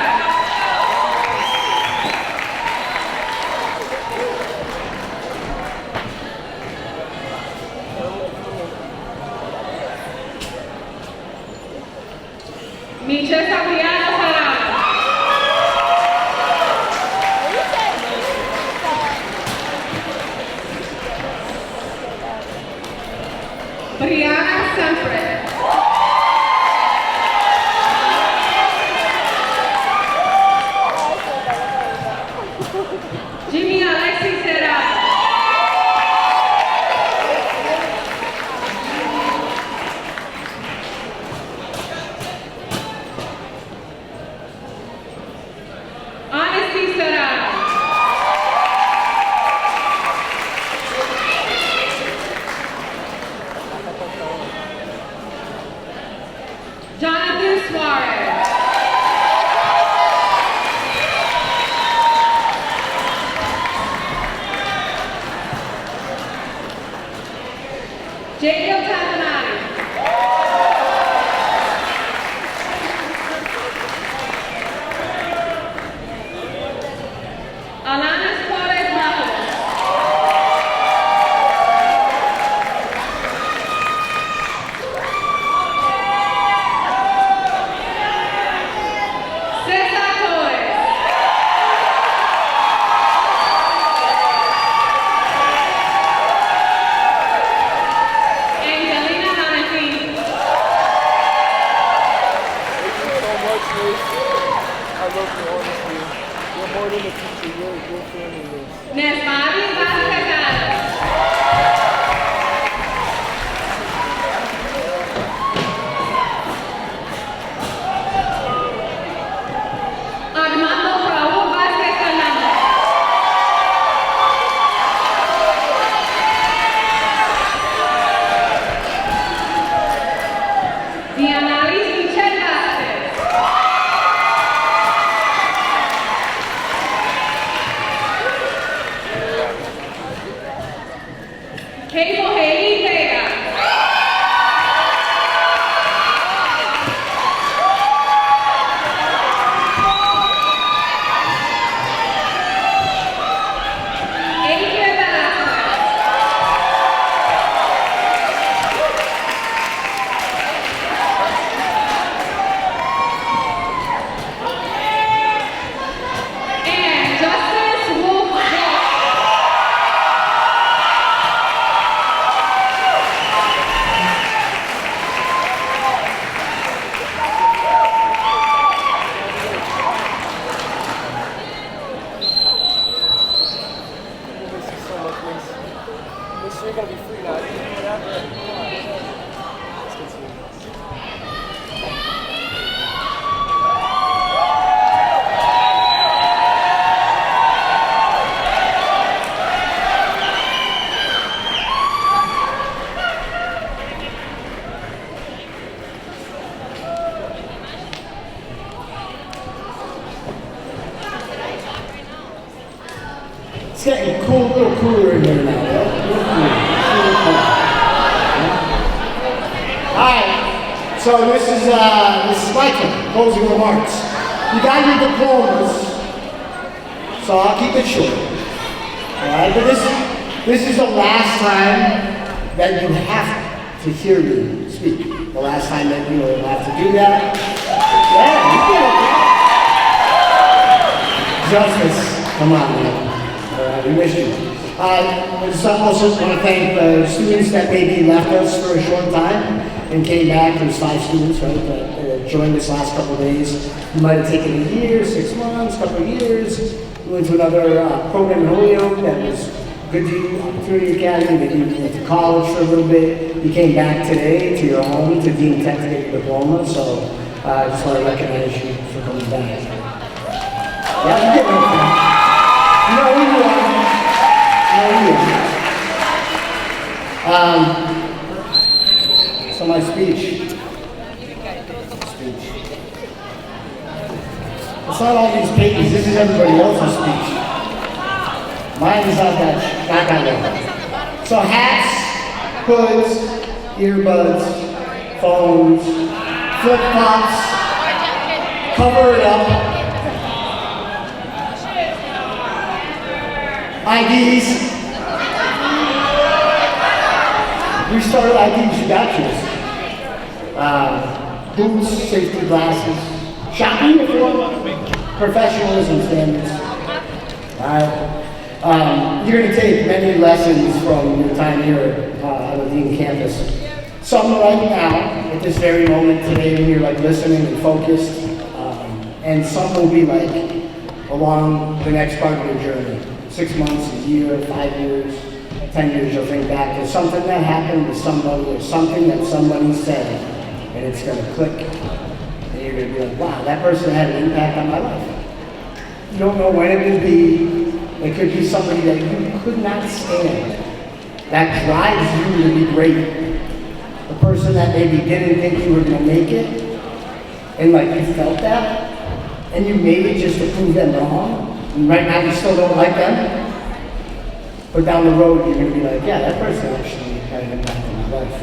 Michelle Sabriana Sarana. Brianna Sanfred. Jimmy Alexis Serrano. Honesty Serrano. Jonathan Suarez. Jacob Tantanani. Alana Suarez Matos. Cesar Torres. Angelina Manafin. I love you, honestly. You're more than a teacher, you're a good friend in this. Nesmari Vázquez. Armando Raúl Vázquez Hernández. Dianalis Michelle Vázquez. Cable Haley Vega. Adrian Velasquez. And Justice Wolf. So you're gonna be free now. You can do whatever. Let's continue. It's getting a little cooler in here now. Yeah? All right. So this is my turn. Closing remarks. You got your diplomas, so I'll keep it short. All right. But this is the last time that you have to hear me speak. The last time that you will have to do that. Yeah, you did okay. Justice. Come on, man. We missed you. I also want to thank the students that maybe left us for a short time and came back. There's 5 students, right, that joined us last couple of days. You might have taken a year, 6 months, couple of years. We went to another program in Holyoke that was good to you, Opportunity Academy. Then you went to college for a little bit. You came back today to your home to Dean Tech to get your diploma. So I just want to recognize you for coming back. Yeah, you get it. You know who you are. So my speech. It's not all these pages. This is everybody else's speech. Mine is not that level. So hats, hoods, earbuds, phones, flip-flops, cover it up. IDs. We started IDs, you got yours. Boots, safety glasses, shopping uniform, professionalism standards. You're going to take many lessons from your time here on the Dean campus. Some right now, at this very moment today, when you're like listening and focused, and some will be like along the next part of your journey. 6 months, a year, 5 years, 10 years, you'll think back. There's something that happened to somebody, or something that somebody said, and it's going to click. And you're going to be like, wow, that person had an impact on my life. You don't know when it will be. It could be somebody that you could not stand, that drives you to be great. The person that maybe didn't think you were going to make it, and like you felt that, and you made it just to prove them wrong. And right now you still don't like them, but down the road you're going to be like, yeah, that person actually had an impact on my life.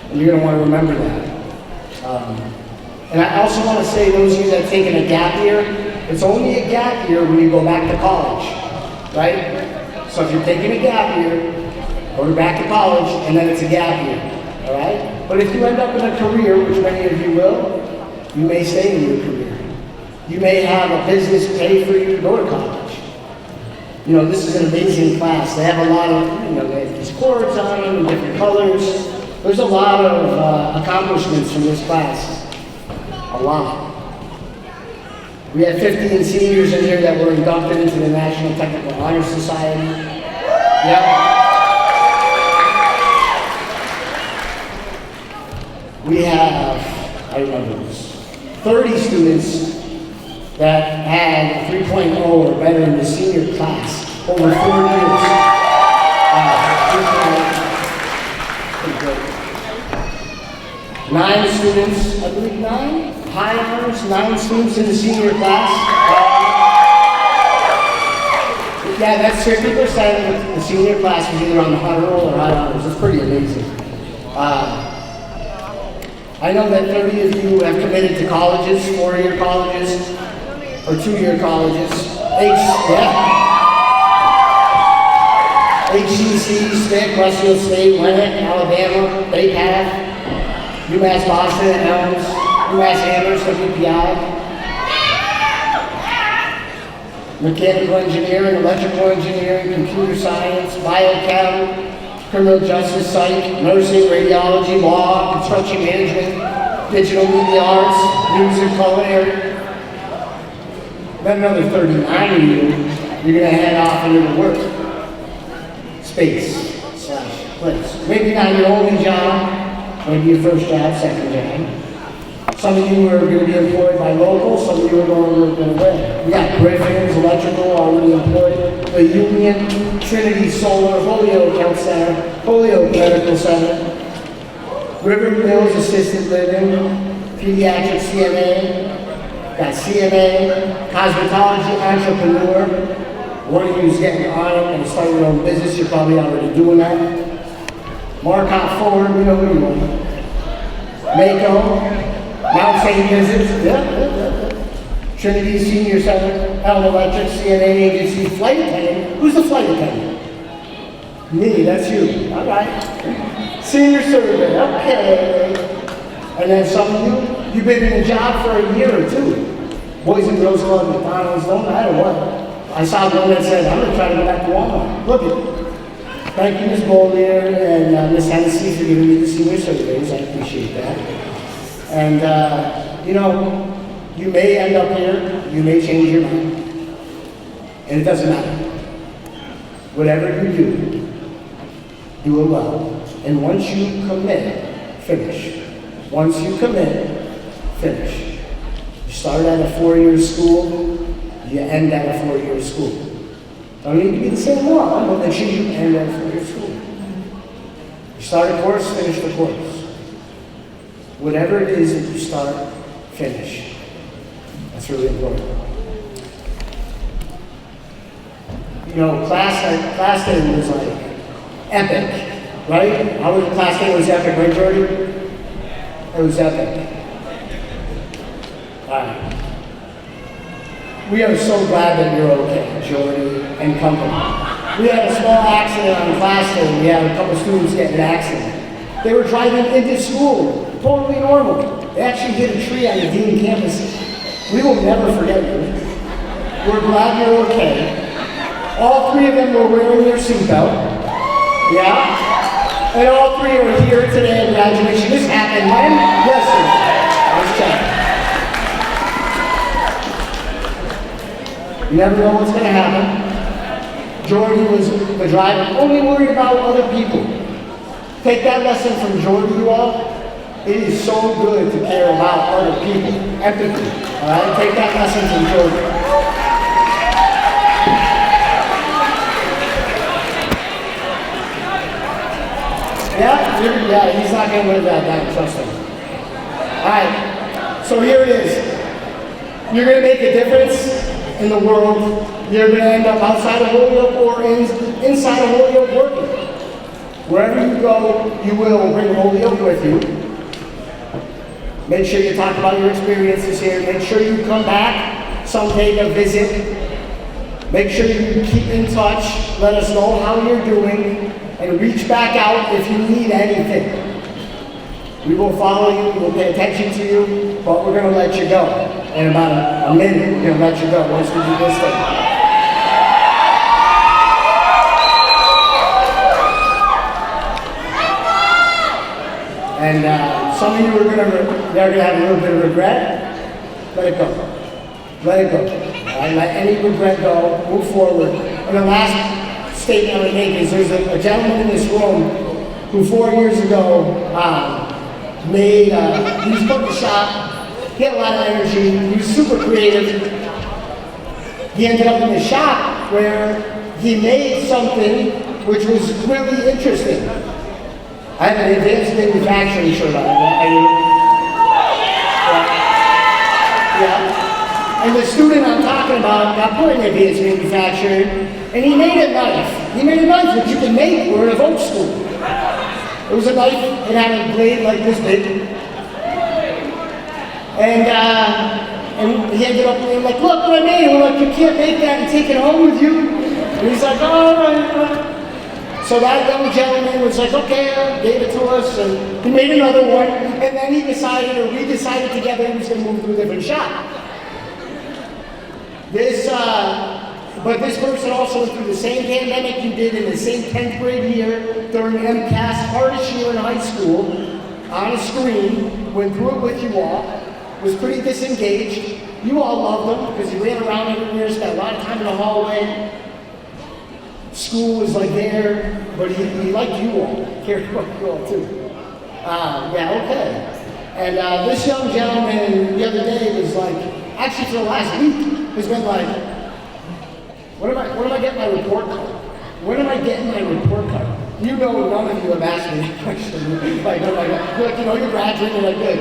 And you're going to want to remember that. And I also want to say, those of you that have taken a gap year, it's only a gap year when you go back to college, right? So if you're taking a gap year, go back to college, and then it's a gap year, all right? But if you end up in a career, which many of you will, you may stay in your career. You may have a business pay for you to go to college. You know, this is an amazing class. They have a lot of, they have these cords on them in different colors. There's a lot of accomplishments from this class. A lot. We had 15 seniors in here that were inducted into the National Technical Honor Society. Yeah. We have, I remember this, 30 students that had 3.0 or better in the senior class over 4 years. Pretty great. 9 students, I believe 9, high honors, 9 students in the senior class. Yeah, that's 50% of the senior class was either on the honor roll or high honors. It's pretty amazing. I know that 30 of you have committed to colleges, 4-year colleges, or 2-year colleges. HCC, State, Westfield State, Lenox, Alabama, Bay Path, UMass Boston, Elms, UMass Amherst, WPI, mechanical engineering, electrical engineering, computer science, biochem, criminal justice, psych, nursing, radiology, law, construction management, digital media arts, music, culinary. Then another 39 of you, you're going to head off into the work space / place. Maybe not your only job, maybe your first job, second job. Some of you are going to be employed by local, some of you are going to work away. We got Griffin's Electrical already employed, the Union, Trinity Solar, Holyoke Health Center, Holyoke Medical Center, River Mills Assisted Living, Pediatric CNA, got CNA, Cosmetology Entrepreneur. One of you is getting on it and start your own business, you're probably already doing that. Marcotte Ford, we know who you are. Mako, Mount St. Visits, yeah. Trinity Senior Center, Elm Electric, CNA Agency, Flight Attendant. Who's the flight attendant? Me, that's you. All right. Senior Survey, okay. And then some of you, you've been in a job for a year or two. Boys and Girls Club, McDonald's, don't matter what. I saw one that said, I'm going to try to go back to Walmart. Look at it. Thank you, Ms. Bollier and Ms. Hennessy for giving me the senior surveys. I appreciate that. And, you know, you may end up here, you may change your mind. And it doesn't matter. Whatever you do it well. And once you commit, finish. Once you commit, finish. You start at a 4-year school, you end at a 4-year school. Don't need to be the same one, but make sure you end at a 4-year school. You start a course, finish the course. Whatever it is that you start, finish. That's really important. You know, class day was like epic, right? How was the class day was epic, right, Jordy? It was epic. All right. We are so glad that you're okay, Jordy and company. We had a small accident on class day. We had a couple students get in an accident. They were driving into school, totally normal. They actually hit a tree on the Dean campus. We will never forget you. We're glad you're okay. All 3 of them were wearing their seatbelt. Yeah? And all 3 are here today at graduation. This happened when? Yesterday. Let's check. You never know what's going to happen. Jordy was the driver, only worried about other people. Take that lesson from Jordy, you all. It is so good to care about other people. Empathy. All right? Take that lesson from Jordy. Yeah, he's not going to live that down, trust him. All right, so here it is. You're going to make a difference in the world. You're going to end up outside of Holyoke or inside of Holyoke working. Wherever you go, you will bring Holyoke with you. Make sure you talk about your experiences here. Make sure you come back someday to visit. Make sure you keep in touch. Let us know how you're doing. And reach back out if you need anything. We will follow you, we'll pay attention to you, but we're going to let you go. In about a minute, we're going to let you go once we do this thing. And some of you are going to have a little bit of regret. Let it go. Let it go. All right? Let any regret go. Move forward. And the last statement I'm going to make is there's a gentleman in this room who 4 years ago he was put in the shop. He had a lot of energy. He was super creative. He ended up in the shop where he made something which was really interesting. I have an advanced manufacturing shirt on. Yeah. And the student I'm talking about got put in advanced manufacturing, and he made a knife. He made a knife that you can make. We're in a voc school. It was a knife. It had a blade like this big. And he ended up being like, look what I made. We're like, you can't make that and take it home with you. And he's like, oh, all right. So that young gentleman was like, okay, gave it to us, and he made another one. And then he decided, or we decided together, he was going to move to a different shop. But this person also went through the same pandemic you did in the same 10th grade year during MCAS, hardest year in high school, on a screen, went through it with you all. Was pretty disengaged. You all loved him because he ran around everywhere, spent a lot of time in the hallway. school was like there, but he liked you all, cared about you all too. Yeah, okay. And this young gentleman the other day was like, actually for the last week, has been like, when am I getting my report card? When am I getting my report card? You know, none of you have asked me that question. Like, you know, you're graduating, like, good.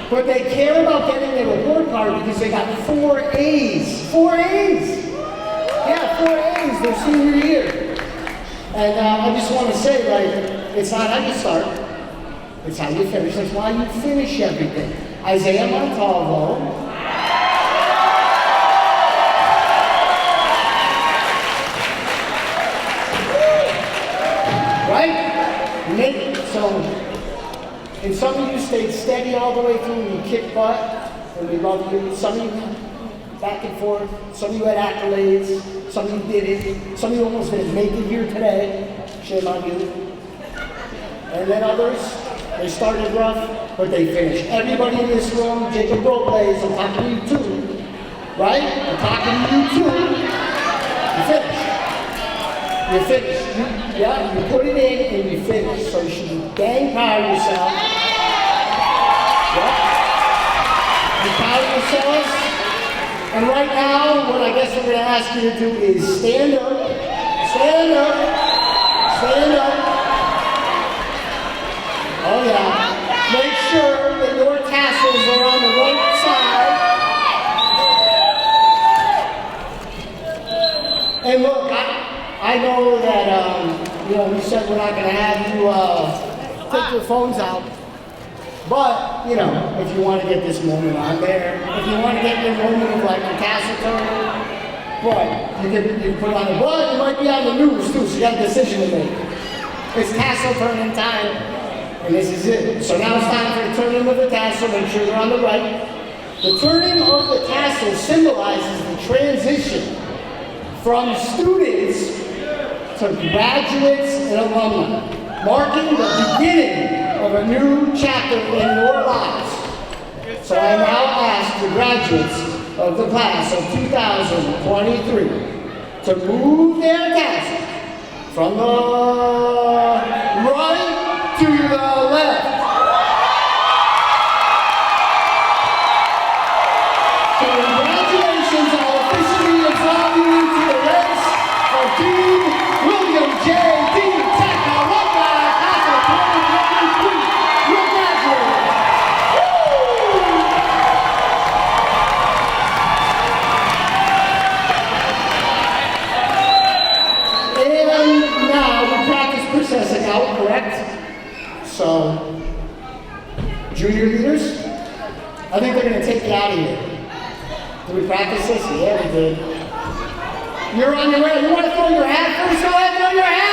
But they care about getting their report card because they got 4 A's. 4 A's! Yeah, 4 A's their senior year. And I just want to say, like, it's not how you start, it's how you finish. That's why you finish everything. Isaiah Montalvo. Right? So, and some of you stayed steady all the way through and you kicked butt, and we love you. Some of you back and forth. Some of you had accolades. Some of you did it. Some of you almost didn't make it here today. Shame on you. And then others, they started rough, but they finished. Everybody in this room, Jacob Robles, I'm talking to you too. Right? I'm talking to you too. You finished. You finish. You put it in and you finish. So you should be dang proud of yourself. Yeah. Be proud of yourselves. And right now, what I guess we're going to ask you to do is stand up. Stand up. Stand up. Oh yeah. Make sure that your tassels are on the right side. And look, I know that, you know, we said we're not going to have you take your phones out. But, you know, if you want to get this moment on there, if you want to get your moment of like your tassel turn, but you can put it on the blood, it might be on the news too, so you got a decision to make. It's tassel turning time, and this is it. So now it's time for the turning of the tassel, make sure they're on the right. The turning of the tassel symbolizes the transition from students to graduates and alumni, marking the beginning of a new chapter in your lives. So I now ask the graduates of the class of 2023 to move their tassel from the right to the left. So congratulations, I officially absolve you into the ranks of Dean William J. D. Tech alumni, class of 2023. You're graduating. And now we practice processing out, correct? So, junior leaders, I think they're going to take you out of here. Did we practice this? Yeah, we did. You're on your way. You want to throw your hat first? Go ahead, throw your hat.